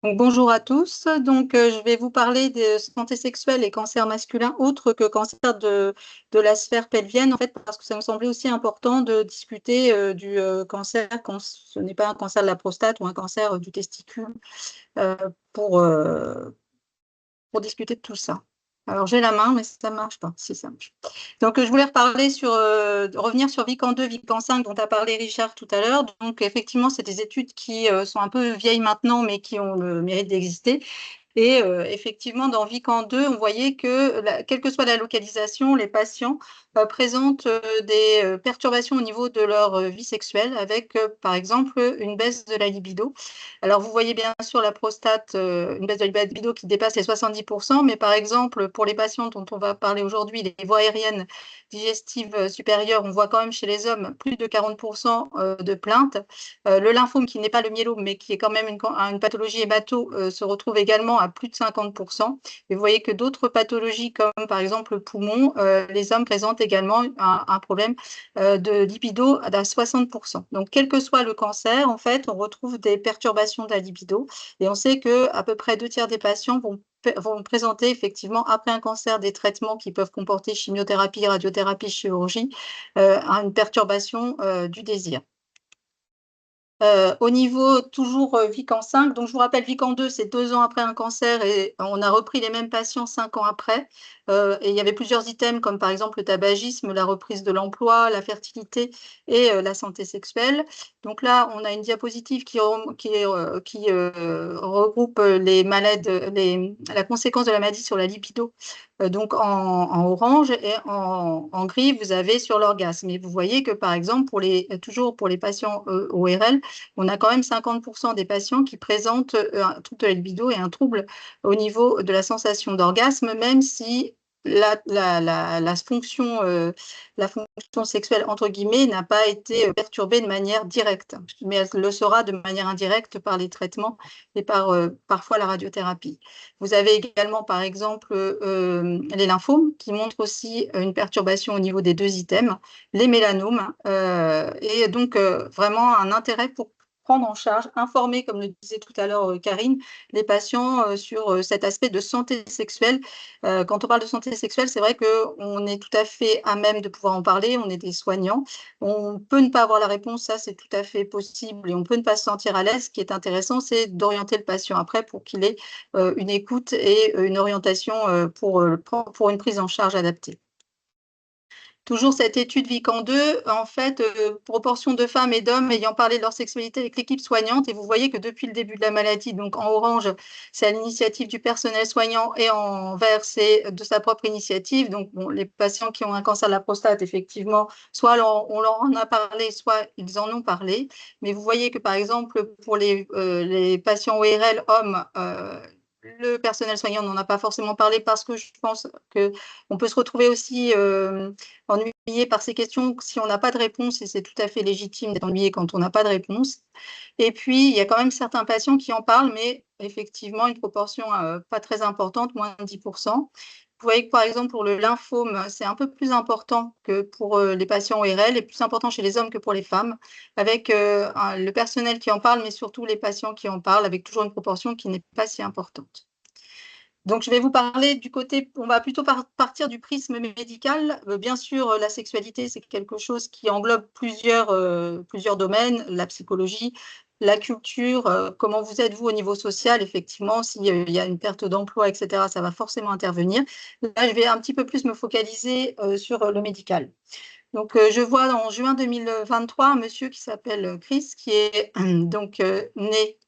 Donc, bonjour à tous. Donc, je vais vous parler de santé sexuelle et cancer masculin, autre que cancer de la sphère pelvienne, en fait, parce que ça me semblait aussi important de discuter du cancer quand ce n'est pas un cancer de la prostate ou un cancer du testicule euh, pour, euh, pour discuter de tout ça. Alors, j'ai la main, mais ça ne marche pas. Si, ça marche. Donc, je voulais revenir sur Vican 2, Vican 5, dont a parlé Richard tout à l'heure. Donc, effectivement, c'est des études qui sont un peu vieilles maintenant, mais qui ont le mérite d'exister. Et effectivement, dans Vican 2, on voyait que, quelle que soit la localisation, les patients présentent des perturbations au niveau de leur vie sexuelle, avec, par exemple, une baisse de la libido. Alors, vous voyez bien sûr la prostate, une baisse de la libido qui dépasse les 70%, mais par exemple, pour les patients dont on va parler aujourd'hui, les voies aériennes digestives supérieures, on voit quand même chez les hommes plus de 40% de plaintes. Le lymphome, qui n'est pas le myélome, mais qui est quand même une pathologie hémato, se retrouve également à plus de 50%. Et vous voyez que d'autres pathologies, comme par exemple le poumon, les hommes présentent également un problème de libido à 60%. Donc, quel que soit le cancer, en fait, on retrouve des perturbations de la libido. Et on sait qu'à peu près 2 tiers des patients vont présenter effectivement, après un cancer, des traitements qui peuvent comporter chimiothérapie, radiothérapie, chirurgie, une perturbation du désir. Au niveau toujours Vican 5, donc je vous rappelle, Vican 2, c'est 2 ans après un cancer et on a repris les mêmes patients 5 ans après. Et il y avait plusieurs items comme par exemple le tabagisme, la reprise de l'emploi, la fertilité et la santé sexuelle. Donc là, on a une diapositive qui regroupe la conséquence de la maladie sur la libido. Donc en orange et en gris, vous avez sur l'orgasme. Et vous voyez que par exemple, toujours pour les patients ORL, on a quand même 50% des patients qui présentent un trouble de la libido et un trouble au niveau de la sensation d'orgasme, même si la fonction sexuelle, entre guillemets, n'a pas été perturbée de manière directe, mais elle le sera de manière indirecte par les traitements et par parfois la radiothérapie. Vous avez également, par exemple, les lymphomes qui montrent aussi une perturbation au niveau des 2 items, les mélanomes, et donc vraiment un intérêt pour prendre en charge, informer, comme le disait tout à l'heure Karine, les patients sur cet aspect de santé sexuelle. Quand on parle de santé sexuelle, c'est vrai qu'on est tout à fait à même de pouvoir en parler, on est des soignants. On peut ne pas avoir la réponse, ça c'est tout à fait possible, et on peut ne pas se sentir à l'aise. Ce qui est intéressant, c'est d'orienter le patient après pour qu'il ait une écoute et une orientation pour une prise en charge adaptée. Toujours cette étude Vican 2, en fait, proportion de femmes et d'hommes ayant parlé de leur sexualité avec l'équipe soignante. Et vous voyez que depuis le début de la maladie, donc en orange, c'est à l'initiative du personnel soignant et en vert, c'est de sa propre initiative. Donc, bon, les patients qui ont un cancer de la prostate, effectivement, soit on leur en a parlé, soit ils en ont parlé. Mais vous voyez que, par exemple, pour les patients ORL hommes, le personnel soignant n'en a pas forcément parlé parce que je pense qu'on peut se retrouver aussi ennuyé par ces questions si on n'a pas de réponse, et c'est tout à fait légitime d'être ennuyé quand on n'a pas de réponse. Et puis, il y a quand même certains patients qui en parlent, mais effectivement, une proportion pas très importante, moins de 10%. Vous voyez que, par exemple, pour le lymphome, c'est un peu plus important que pour les patients ORL, et plus important chez les hommes que pour les femmes, avec le personnel qui en parle, mais surtout les patients qui en parlent, avec toujours une proportion qui n'est pas si importante. Donc, je vais vous parler du côté, on va plutôt partir du prisme médical. Bien sûr, la sexualité, c'est quelque chose qui englobe plusieurs domaines, la psychologie, la culture, comment vous êtes, vous, au niveau social, effectivement, s'il y a une perte d'emploi, etc., ça va forcément intervenir. Là, je vais un petit peu plus me focaliser sur le médical. Donc, je vois en juin 2023 un monsieur qui s'appelle Chris, qui est donc né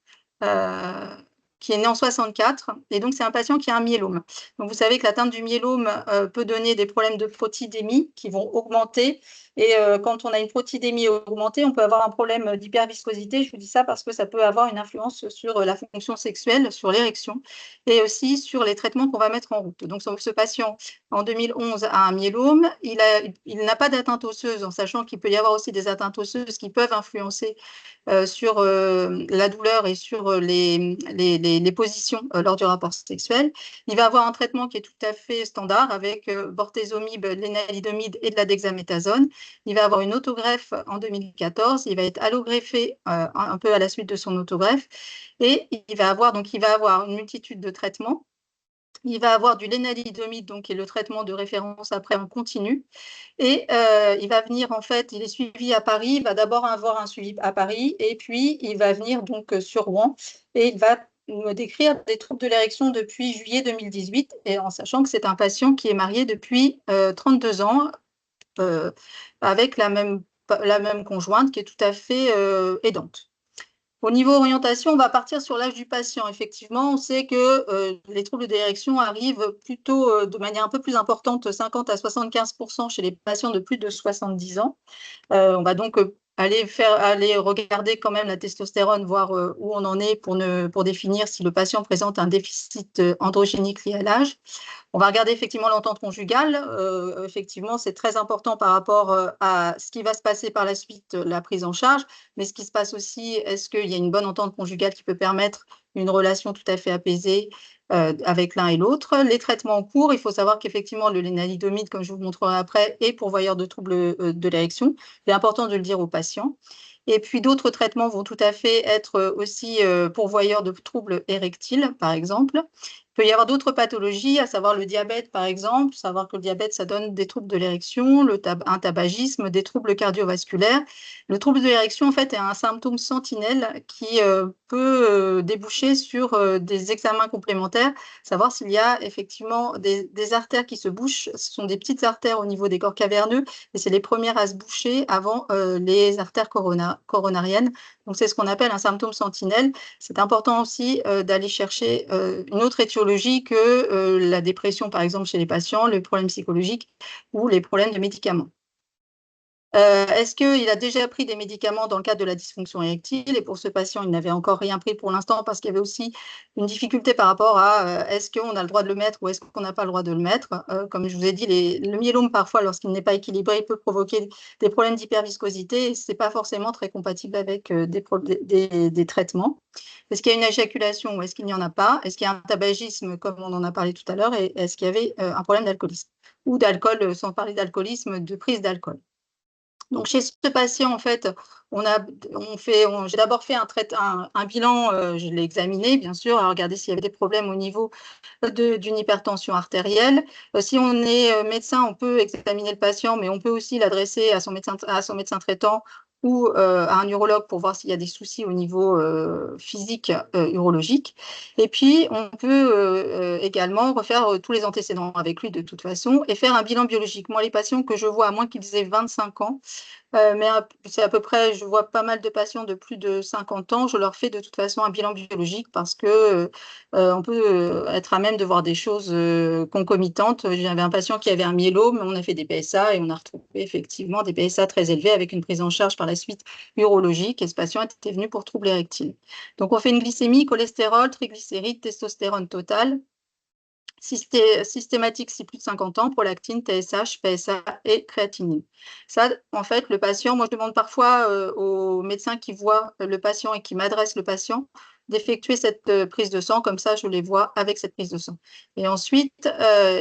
qui est né en 64, et donc c'est un patient qui a un myélome. Donc vous savez que l'atteinte du myélome peut donner des problèmes de protidémie qui vont augmenter, et quand on a une protidémie augmentée, on peut avoir un problème d'hyperviscosité. Je vous dis ça parce que ça peut avoir une influence sur la fonction sexuelle, sur l'érection, et aussi sur les traitements qu'on va mettre en route. Donc ce patient, en 2011, a un myélome, il n'a pas d'atteinte osseuse, en sachant qu'il peut y avoir aussi des atteintes osseuses qui peuvent influencer sur la douleur et sur les positions lors du rapport sexuel. Il va avoir un traitement qui est tout à fait standard avec bortezomib, lénalidomide et de la dexaméthasone. Il va avoir une autogreffe en 2014. Il va être allogreffé un peu à la suite de son autogreffe, et il va avoir une multitude de traitements. Il va avoir du lénalidomide, donc qui est le traitement de référence après en continu. Et il va venir, en fait, il est suivi à Paris. Il va d'abord avoir un suivi à Paris, et puis il va venir donc sur Rouen, et il va me décrire des troubles de l'érection depuis juillet 2018, et en sachant que c'est un patient qui est marié depuis 32 ans avec la même conjointe qui est tout à fait aidante. Au niveau orientation, on va partir sur l'âge du patient. Effectivement, on sait que les troubles d'érection arrivent plutôt de manière un peu plus importante, 50 à 75% chez les patients de plus de 70 ans. On va donc aller regarder quand même la testostérone, voir où on en est pour définir si le patient présente un déficit androgénique lié à l'âge. On va regarder effectivement l'entente conjugale. Effectivement, c'est très important par rapport à ce qui va se passer par la suite, la prise en charge. Mais ce qui se passe aussi, est-ce qu'il y a une bonne entente conjugale qui peut permettre une relation tout à fait apaisée avec l'un et l'autre. Les traitements en cours, il faut savoir qu'effectivement, le lénalidomide, comme je vous le montrerai après, est pourvoyeur de troubles de l'érection. C'est important de le dire aux patients. Et puis d'autres traitements vont tout à fait être aussi pourvoyeurs de troubles érectiles, par exemple. Il peut y avoir d'autres pathologies, à savoir le diabète, par exemple, savoir que le diabète, ça donne des troubles de l'érection, un tabagisme, des troubles cardiovasculaires. Le trouble de l'érection, en fait, est un symptôme sentinelle qui peut déboucher sur des examens complémentaires, savoir s'il y a effectivement des artères qui se bouchent. Ce sont des petites artères au niveau des corps caverneux, et c'est les premières à se boucher avant les artères coronariennes. Donc, c'est ce qu'on appelle un symptôme sentinelle. C'est important aussi d'aller chercher une autre étiologie que la dépression, par exemple, chez les patients, les problèmes psychologiques ou les problèmes de médicaments. Est-ce qu'il a déjà pris des médicaments dans le cadre de la dysfonction érectile? Et pour ce patient, il n'avait encore rien pris pour l'instant parce qu'il y avait aussi une difficulté par rapport à est-ce qu'on a le droit de le mettre ou est-ce qu'on n'a pas le droit de le mettre? Comme je vous ai dit, le myélome, parfois, lorsqu'il n'est pas équilibré, peut provoquer des problèmes d'hyperviscosité, et ce n'est pas forcément très compatible avec des traitements. Est-ce qu'il y a une éjaculation ou est-ce qu'il n'y en a pas? Est-ce qu'il y a un tabagisme, comme on en a parlé tout à l'heure? Et est-ce qu'il y avait un problème d'alcoolisme? Ou d'alcool, sans parler d'alcoolisme, de prise d'alcool? Donc, chez ce patient, en fait, j'ai d'abord fait un bilan, je l'ai examiné, bien sûr, à regarder s'il y avait des problèmes au niveau d'une hypertension artérielle. Si on est médecin, on peut examiner le patient, mais on peut aussi l'adresser à son médecin traitant ou à un urologue pour voir s'il y a des soucis au niveau physique urologique. Et puis, on peut également refaire tous les antécédents avec lui de toute façon et faire un bilan biologique. Moi, les patients que je vois, à moins qu'ils aient 25 ans, mais c'est à peu près, je vois pas mal de patients de plus de 50 ans, je leur fais de toute façon un bilan biologique parce que on peut être à même de voir des choses concomitantes. J'avais un patient qui avait un myélome, on a fait des PSA et on a retrouvé effectivement des PSA très élevés avec une prise en charge par la suite urologique, et ce patient était venu pour troubles érectiles. Donc on fait une glycémie, cholestérol, triglycérides, testostérone totale, systématique si plus de 50 ans, prolactine, TSH, PSA et créatinine. Ça, en fait, le patient, moi je demande parfois aux médecins qui voient le patient et qui m'adressent le patient d'effectuer cette prise de sang, comme ça je les vois avec cette prise de sang. Et ensuite,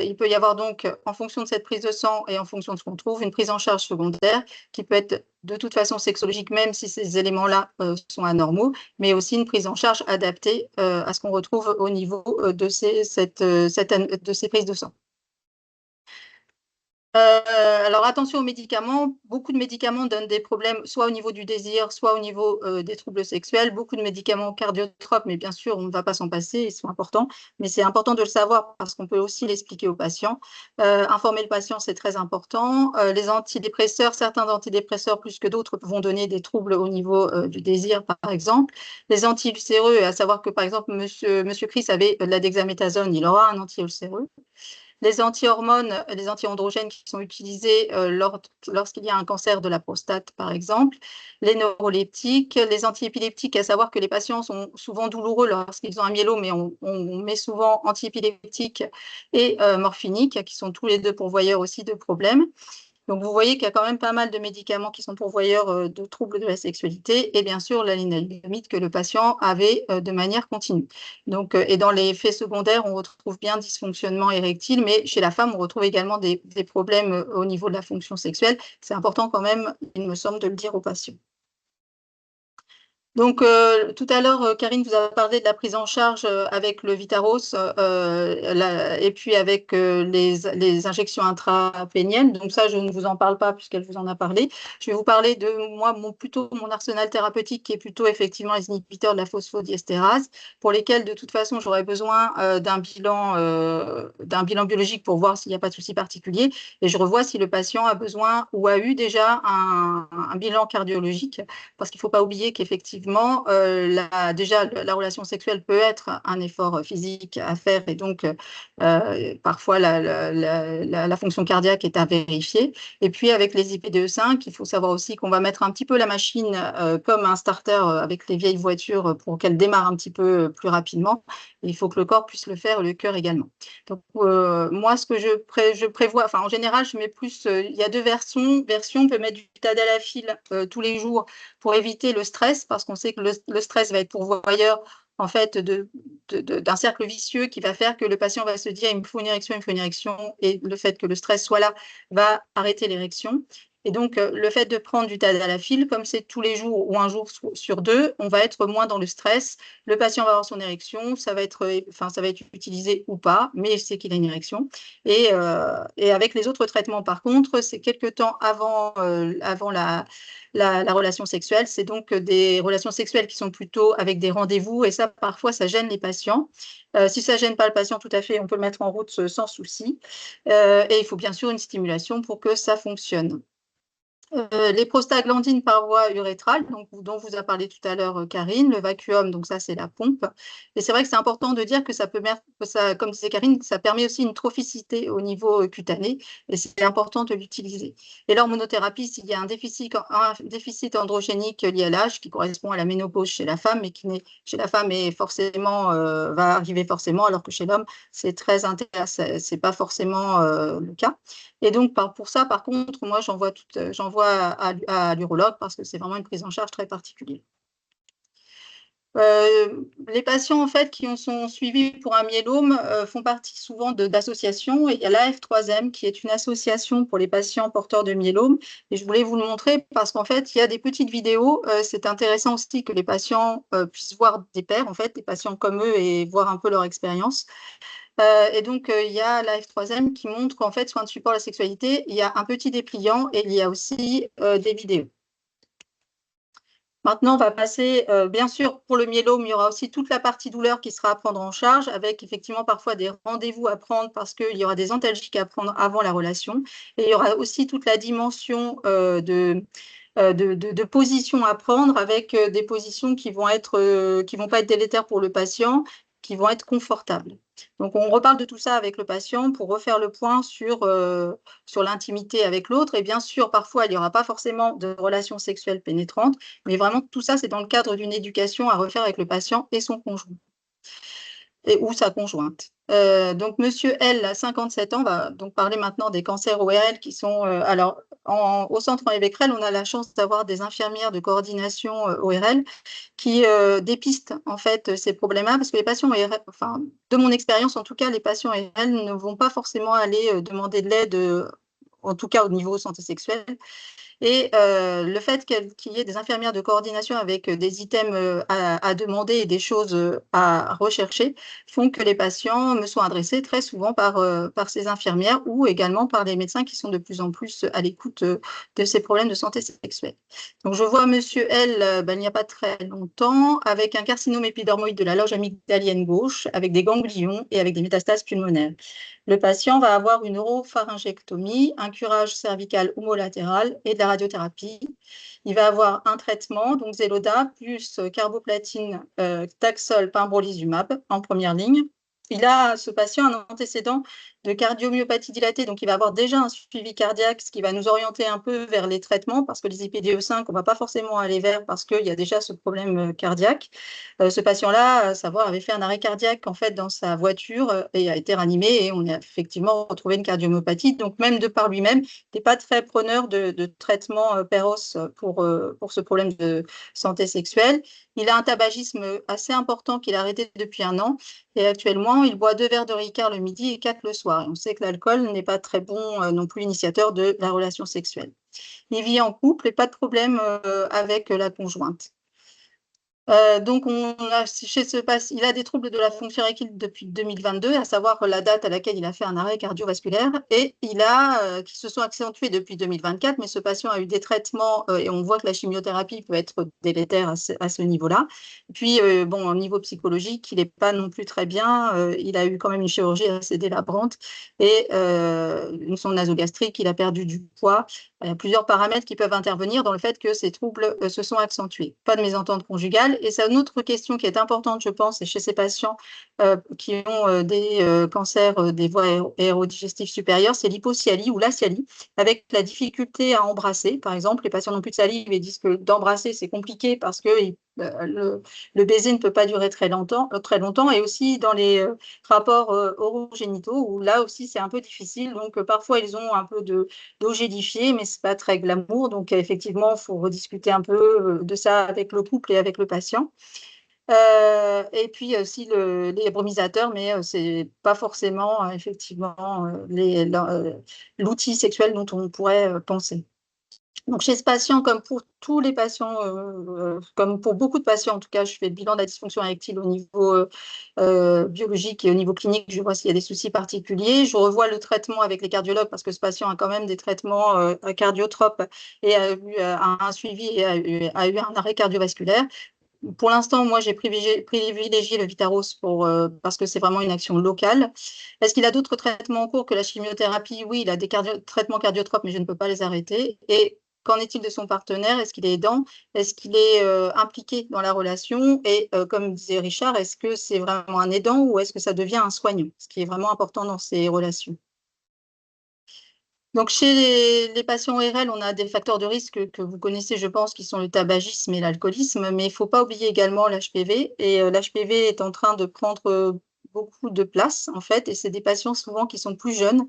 il peut y avoir donc, en fonction de cette prise de sang et en fonction de ce qu'on trouve, une prise en charge secondaire qui peut être de toute façon sexologique, même si ces éléments-là sont anormaux, mais aussi une prise en charge adaptée à ce qu'on retrouve au niveau de ces prises de sang. Alors attention aux médicaments, beaucoup de médicaments donnent des problèmes soit au niveau du désir, soit au niveau des troubles sexuels, beaucoup de médicaments cardiotropes, mais bien sûr on ne va pas s'en passer, ils sont importants, mais c'est important de le savoir parce qu'on peut aussi l'expliquer aux patients. Informer le patient, c'est très important. Les antidépresseurs, certains antidépresseurs plus que d'autres vont donner des troubles au niveau du désir par exemple. Les anti-ulcéreux, à savoir que par exemple monsieur Chris avait de la dexaméthasone, il aura un anti-ulcéreux. Les anti-hormones, les anti-androgènes qui sont utilisés lorsqu'il y a un cancer de la prostate, par exemple, les neuroleptiques, les antiépileptiques, à savoir que les patients sont souvent douloureux lorsqu'ils ont un myélome, mais on met souvent antiépileptiques et morphiniques, qui sont tous les deux pourvoyeurs aussi de problèmes. Donc, vous voyez qu'il y a quand même pas mal de médicaments qui sont pourvoyeurs de troubles de la sexualité et bien sûr la lénaludomide que le patient avait de manière continue. Donc, et dans les effets secondaires, on retrouve bien dysfonctionnement érectile, mais chez la femme, on retrouve également des problèmes au niveau de la fonction sexuelle. C'est important quand même, il me semble, de le dire aux patients. Donc, tout à l'heure, Karine vous a parlé de la prise en charge avec le Vitaros et puis avec les injections intrapéniennes. Donc ça, je ne vous en parle pas puisqu'elle vous en a parlé. Je vais vous parler de moi, plutôt mon arsenal thérapeutique qui est plutôt effectivement les inhibiteurs de la phosphodiesterase pour lesquels de toute façon j'aurais besoin d'un bilan biologique pour voir s'il n'y a pas de souci particulier et je revois si le patient a besoin ou a eu déjà un bilan cardiologique parce qu'il ne faut pas oublier qu'effectivement, déjà, la relation sexuelle peut être un effort physique à faire et donc parfois la fonction cardiaque est à vérifier. Et puis avec les IPDE5, il faut savoir aussi qu'on va mettre un petit peu la machine comme un starter avec les vieilles voitures pour qu'elle démarre un petit peu plus rapidement. Et il faut que le corps puisse le faire, le cœur également. Donc moi, ce que je prévois, enfin en général, je mets plus, il y a deux versions. On peut mettre du tadalafil tous les jours pour éviter le stress, parce qu'on sait que le stress va être pourvoyeur en fait d'un cercle vicieux qui va faire que le patient va se dire il me faut une érection, et le fait que le stress soit là va arrêter l'érection. Et donc, le fait de prendre du tadalafil, comme c'est tous les jours ou un jour sur deux, on va être moins dans le stress. Le patient va avoir son érection, ça va être utilisé ou pas, mais c'est qu'il a une érection. Et avec les autres traitements, par contre, c'est quelques temps avant la relation sexuelle. C'est donc des relations sexuelles qui sont plutôt avec des rendez-vous et ça, parfois, ça gêne les patients. Si ça ne gêne pas le patient, tout à fait, on peut le mettre en route sans souci. Et il faut bien sûr une stimulation pour que ça fonctionne. Les prostaglandines par voie urétrale, dont vous a parlé tout à l'heure Karine, le vacuum, donc ça c'est la pompe. Et c'est vrai que c'est important de dire que ça peut, comme disait Karine, ça permet aussi une trophicité au niveau cutané, et c'est important de l'utiliser. Et l'hormonothérapie, s'il y a un déficit androgénique lié à l'âge, qui correspond à la ménopause chez la femme, mais qui chez la femme est forcément, va arriver forcément, alors que chez l'homme, c'est très intéressant, c'est pas forcément le cas. Et donc, pour ça, par contre, moi, j'envoie à l'urologue parce que c'est vraiment une prise en charge très particulière. Les patients, en fait, qui sont suivis pour un myélome font partie souvent d'associations. Et il y a l'AF3M, qui est une association pour les patients porteurs de myélome. Et je voulais vous le montrer parce qu'en fait, il y a des petites vidéos. C'est intéressant aussi que les patients puissent voir des pairs, en fait, des patients comme eux, et voir un peu leur expérience. Et donc, il y a la F3M qui montre qu'en fait, soins de support à la sexualité, il y a un petit dépliant et il y a aussi des vidéos. Maintenant, on va passer, bien sûr, pour le myélome, il y aura aussi toute la partie douleur qui sera à prendre en charge, avec effectivement parfois des rendez-vous à prendre parce qu'il y aura des antalgiques à prendre avant la relation. Et il y aura aussi toute la dimension de position à prendre avec des positions qui vont pas être délétères pour le patient, qui vont être confortables. Donc, on reparle de tout ça avec le patient pour refaire le point sur l'intimité avec l'autre. Et bien sûr, parfois, il n'y aura pas forcément de relations sexuelles pénétrantes, mais vraiment, tout ça, c'est dans le cadre d'une éducation à refaire avec le patient et son conjoint. ou sa conjointe. Donc, Monsieur L, à 57 ans, va donc parler maintenant des cancers ORL qui sont… alors, au centre Henri Becquerel, on a la chance d'avoir des infirmières de coordination ORL qui dépistent en fait ces problèmes-là, parce que les patients ORL, enfin, de mon expérience en tout cas, les patients ORL ne vont pas forcément aller demander de l'aide, en tout cas au niveau santé sexuelle. Et le fait qu'il y ait des infirmières de coordination avec des items à demander et des choses à rechercher font que les patients me sont adressés très souvent par ces infirmières ou également par les médecins qui sont de plus en plus à l'écoute de ces problèmes de santé sexuelle. Donc, je vois Monsieur L, il n'y a pas très longtemps, avec un carcinome épidermoïde de la loge amygdalienne gauche, avec des ganglions et avec des métastases pulmonaires. Le patient va avoir une oropharyngectomie, un curage cervical homolatéral et de la radiothérapie. Il va avoir un traitement, donc Xeloda, plus carboplatine, Taxol, pembrolizumab en première ligne. Il a, ce patient, un antécédent de cardiomyopathie dilatée, donc il va avoir déjà un suivi cardiaque, ce qui va nous orienter un peu vers les traitements, parce que les IPDE5, on ne va pas forcément aller vers, parce qu'il y a déjà ce problème cardiaque. Ce patient-là, à savoir, avait fait un arrêt cardiaque en fait dans sa voiture et a été ranimé, et on a effectivement retrouvé une cardiomyopathie. Donc même de par lui-même, n'est pas très preneur de traitement Péros pour ce problème de santé sexuelle. Il a un tabagisme assez important qu'il a arrêté depuis 1 an. Et actuellement, il boit 2 verres de Ricard le midi et 4 le soir. Et on sait que l'alcool n'est pas très bon non plus initiateur de la relation sexuelle. Il vit en couple et pas de problème avec la conjointe. Donc, il a des troubles de la fonction éréctile depuis 2022, à savoir la date à laquelle il a fait un arrêt cardiovasculaire, et qui se sont accentués depuis 2024, mais ce patient a eu des traitements et on voit que la chimiothérapie peut être délétère à ce niveau-là. Puis, bon, au niveau psychologique, il n'est pas non plus très bien. Il a eu quand même une chirurgie assez délabrante et son nasogastrique, il a perdu du poids. Il y a plusieurs paramètres qui peuvent intervenir dans le fait que ces troubles se sont accentués. Pas de mésentente conjugale. Et c'est une autre question qui est importante, je pense, chez ces patients qui ont des cancers des voies aérodigestives supérieures, c'est l'hypocialie ou l'acialie, avec la difficulté à embrasser. Par exemple, les patients n'ont plus de salive et disent que d'embrasser, c'est compliqué parce que le baiser ne peut pas durer très longtemps, et aussi dans les rapports orogénitaux, où là aussi, c'est un peu difficile. Donc, parfois, ils ont un peu d'eau gélifiée, mais ce n'est pas très glamour. Donc, effectivement, il faut rediscuter un peu de ça avec le couple et avec le patient. Et puis aussi les brumisateurs, mais ce n'est pas forcément effectivement l'outil sexuel dont on pourrait penser. Donc, chez ce patient, comme pour tous les patients, comme pour beaucoup de patients, en tout cas, je fais le bilan de la dysfonction érectile au niveau biologique et au niveau clinique. Je vois s'il y a des soucis particuliers. Je revois le traitement avec les cardiologues parce que ce patient a quand même des traitements cardiotropes et a eu un suivi et a eu un arrêt cardiovasculaire. Pour l'instant, moi, j'ai privilégié le Vitaros parce que c'est vraiment une action locale. Est-ce qu'il a d'autres traitements en cours que la chimiothérapie? Oui, il a des traitements cardiotropes, mais je ne peux pas les arrêter. Et qu'en est-il de son partenaire? Est-ce qu'il est aidant? Est-ce qu'il est impliqué dans la relation? Et comme disait Richard, est-ce que c'est vraiment un aidant ou est-ce que ça devient un soignant? Ce qui est vraiment important dans ces relations. Donc, chez les patients ORL, on a des facteurs de risque que vous connaissez, je pense, qui sont le tabagisme et l'alcoolisme, mais il ne faut pas oublier également l'HPV. Et l'HPV est en train de prendre beaucoup de place, en fait, et c'est des patients souvent qui sont plus jeunes.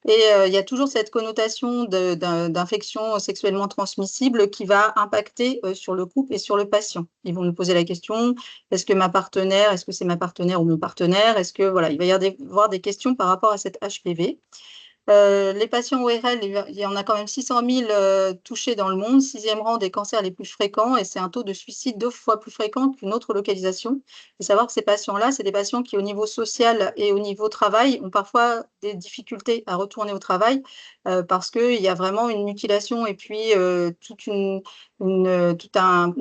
Et il y a toujours cette connotation d'infection sexuellement transmissible qui va impacter sur le couple et sur le patient. Ils vont nous poser la question, est-ce que c'est ma partenaire ou mon partenaire? Est-ce que, voilà, il va y avoir des questions par rapport à cette HPV. Les patients ORL, il y en a quand même 600 000 touchés dans le monde, 6e rang des cancers les plus fréquents, et c'est un taux de suicide 2 fois plus fréquent qu'une autre localisation. Il faut savoir que ces patients-là, c'est des patients qui, au niveau social et au niveau travail, ont parfois des difficultés à retourner au travail parce qu'il y a vraiment une mutilation et puis toute une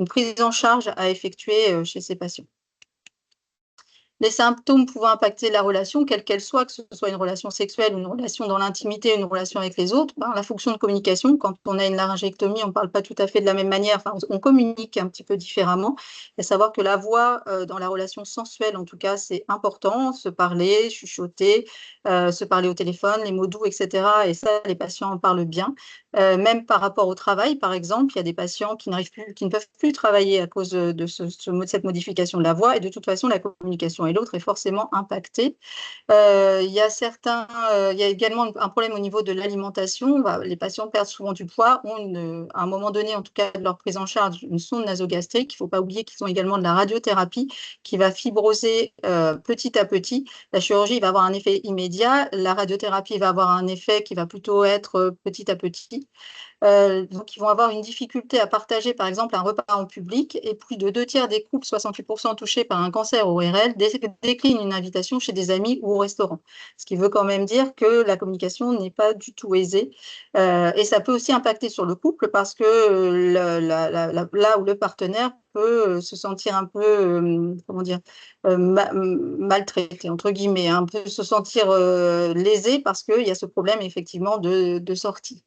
prise en charge à effectuer chez ces patients. Les symptômes pouvant impacter la relation, quelle qu'elle soit, que ce soit une relation sexuelle, une relation dans l'intimité, une relation avec les autres, la fonction de communication, quand on a une laryngectomie, on ne parle pas tout à fait de la même manière, enfin, on communique un petit peu différemment. Et savoir que la voix, dans la relation sensuelle, en tout cas, c'est important, se parler, chuchoter, se parler au téléphone, les mots doux, etc. Et ça, les patients en parlent bien. Même par rapport au travail, par exemple, il y a des patients qui ne peuvent plus travailler à cause de cette modification de la voix, et de toute façon, la communication et l'autre est forcément impactée. Il y a également un problème au niveau de l'alimentation. Les patients perdent souvent du poids, ont à un moment donné, en tout cas de leur prise en charge, une sonde nasogastrique. Il ne faut pas oublier qu'ils ont également de la radiothérapie qui va fibroser petit à petit. La chirurgie va avoir un effet immédiat, la radiothérapie va avoir un effet qui va plutôt être petit à petit. Donc, ils vont avoir une difficulté à partager, par exemple, un repas en public, et plus de 2 tiers des couples, 68% touchés par un cancer ORL, déclinent une invitation chez des amis ou au restaurant. Ce qui veut quand même dire que la communication n'est pas du tout aisée. Et ça peut aussi impacter sur le couple parce que là où le partenaire peut se sentir un peu, comment dire, maltraité, entre guillemets, un peu se sentir lésé parce qu'il y a ce problème effectivement de sortie.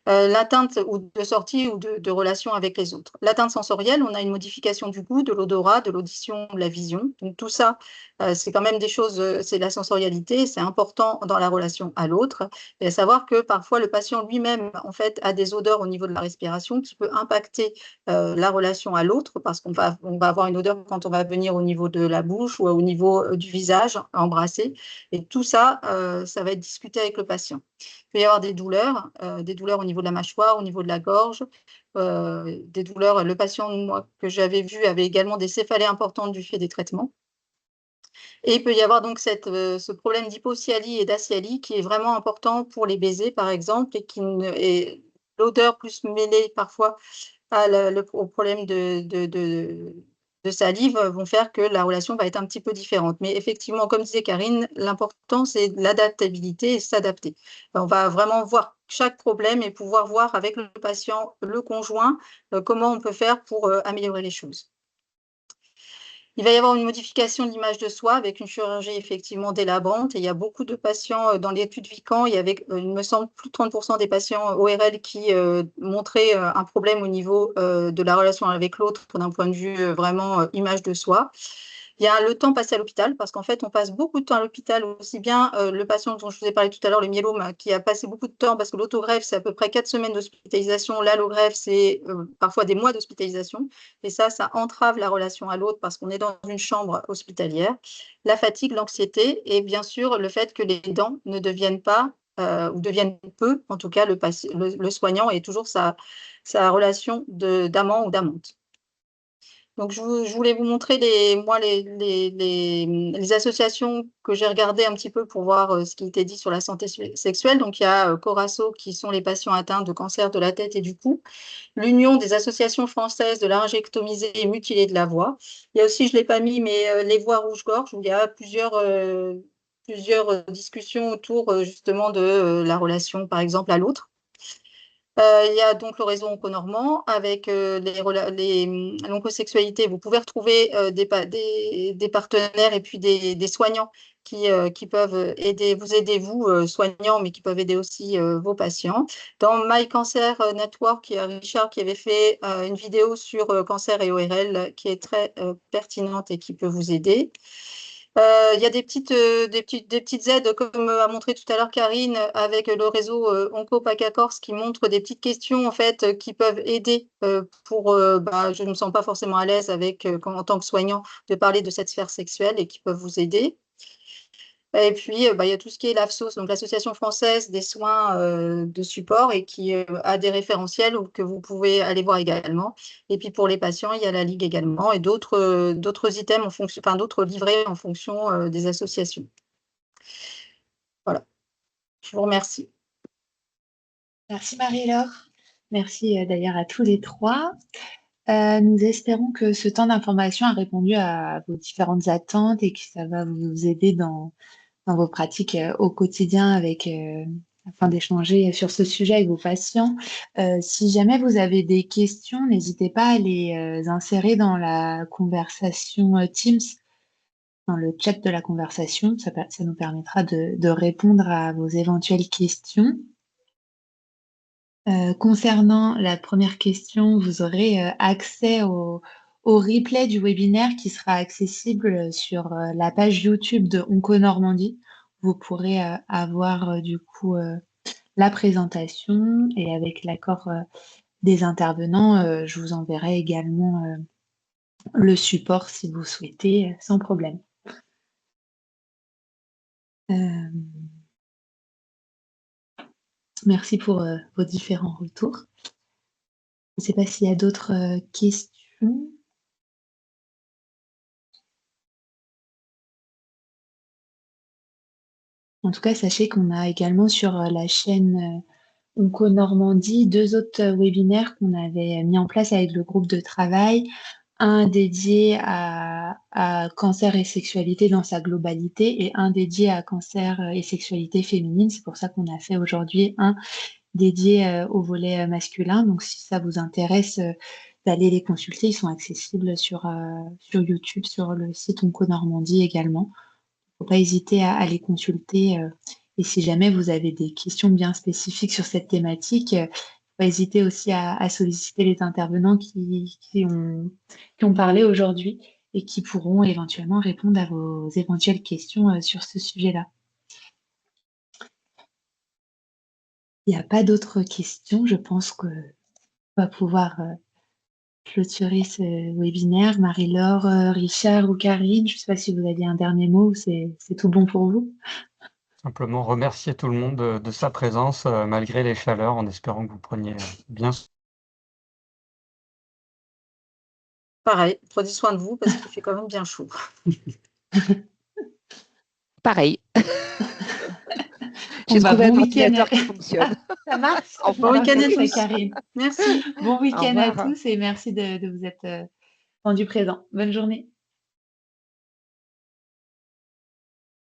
L'atteinte ou de sortie ou de relation avec les autres. L'atteinte sensorielle, on a une modification du goût, de l'odorat, de l'audition, de la vision. Donc tout ça, c'est quand même des choses, c'est la sensorialité, c'est important dans la relation à l'autre. Et à savoir que parfois le patient lui-même, en fait, a des odeurs au niveau de la respiration qui peut impacter la relation à l'autre, parce on va avoir une odeur quand on va venir au niveau de la bouche ou au niveau du visage, embrasser. Et tout ça, ça va être discuté avec le patient. Il peut y avoir des douleurs au niveau de la mâchoire, au niveau de la gorge, des douleurs. Le patient, moi, que j'avais vu avait également des céphalées importantes du fait des traitements. Et il peut y avoir donc ce problème d'hypocyalie et d'acyalie qui est vraiment important pour les baisers, par exemple, et l'odeur plus mêlée parfois au problème de salive vont faire que la relation va être un petit peu différente. Mais effectivement, comme disait Karine, l'important, c'est l'adaptabilité et s'adapter. On va vraiment voir chaque problème et pouvoir voir avec le patient, le conjoint, comment on peut faire pour améliorer les choses. Il va y avoir une modification de l'image de soi avec une chirurgie effectivement délabrante. Et il y a beaucoup de patients dans l'étude Vican, il y avait, il me semble, plus de 30% des patients ORL qui montraient un problème au niveau de la relation avec l'autre d'un point de vue vraiment image de soi. Il y a le temps passé à l'hôpital, parce qu'en fait, on passe beaucoup de temps à l'hôpital, aussi bien le patient dont je vous ai parlé tout à l'heure, le myélome, qui a passé beaucoup de temps, parce que l'autogreffe, c'est à peu près 4 semaines d'hospitalisation, l'allogreffe, c'est parfois des mois d'hospitalisation, et ça entrave la relation à l'autre, parce qu'on est dans une chambre hospitalière. La fatigue, l'anxiété, et bien sûr, le fait que les dents ne deviennent pas, ou deviennent peu, en tout cas, le soignant et toujours sa relation d'amant ou d'amante. Donc, je voulais vous montrer les associations que j'ai regardées un petit peu pour voir ce qui était dit sur la santé sexuelle. Donc, il y a Corasso, qui sont les patients atteints de cancer de la tête et du cou. L'Union des associations françaises de laryngectomisés et mutilés de la voix. Il y a aussi, je ne l'ai pas mis, mais les voix rouge-gorge, où il y a plusieurs discussions autour justement de la relation, par exemple, à l'autre. Il y a donc le réseau onconormand avec l'oncosexualité. Vous pouvez retrouver des partenaires et puis des soignants qui peuvent vous aider, vous, soignants, mais qui peuvent aider aussi vos patients. Dans My Cancer Network, il y a Richard qui avait fait une vidéo sur cancer et ORL qui est très pertinente et qui peut vous aider. Il y a des petites aides, comme a montré tout à l'heure Karine, avec le réseau OncoPACA Corse, qui montre des petites questions en fait, qui peuvent aider je ne me sens pas forcément à l'aise avec, en tant que soignant, de parler de cette sphère sexuelle et qui peuvent vous aider. Et puis, il y a tout ce qui est l'AFSOS, donc l'Association française des soins de support, et qui a des référentiels que vous pouvez aller voir également. Et puis, pour les patients, il y a la Ligue également et d'autres items en fonction, enfin d'autres livrets en fonction des associations. Voilà. Je vous remercie. Merci Marie-Laure. Merci d'ailleurs à tous les trois. Nous espérons que ce temps d'information a répondu à vos différentes attentes et que ça va vous aider dans vos pratiques au quotidien afin d'échanger sur ce sujet avec vos patients. Si jamais vous avez des questions, n'hésitez pas à les insérer dans la conversation Teams, dans le chat de la conversation. Ça nous permettra de répondre à vos éventuelles questions. Concernant la première question, vous aurez accès au replay du webinaire qui sera accessible sur la page YouTube de Onco Normandie. Vous pourrez avoir du coup la présentation et avec l'accord des intervenants, je vous enverrai également le support si vous souhaitez, sans problème. Merci pour vos différents retours. Je ne sais pas s'il y a d'autres questions. En tout cas, sachez qu'on a également sur la chaîne Onco Normandie 2 autres webinaires qu'on avait mis en place avec le groupe de travail. Un dédié à cancer et sexualité dans sa globalité et un dédié à cancer et sexualité féminine. C'est pour ça qu'on a fait aujourd'hui un dédié au volet masculin. Donc, si ça vous intéresse d'aller les consulter, ils sont accessibles sur YouTube, sur le site Onco Normandie également. Il ne faut pas hésiter à les consulter. Et si jamais vous avez des questions bien spécifiques sur cette thématique, il ne faut pas hésiter aussi à solliciter les intervenants qui ont parlé aujourd'hui et qui pourront éventuellement répondre à vos éventuelles questions sur ce sujet-là. Il n'y a pas d'autres questions. Je pense qu'on va pouvoir clôturer ce webinaire. Marie-Laure, Richard ou Karine, je ne sais pas si vous aviez un dernier mot ou c'est tout bon pour vous. Simplement remercier tout le monde de sa présence malgré les chaleurs, en espérant que vous preniez bien. Pareil, prenez soin de vous parce qu'il fait quand même bien chaud. Pareil. Bon week-end. Qui fonctionne. Ça marche. Bon week-end à tous. Karine. Merci. Bon week-end à tous et merci de vous être rendus présents. Bonne journée.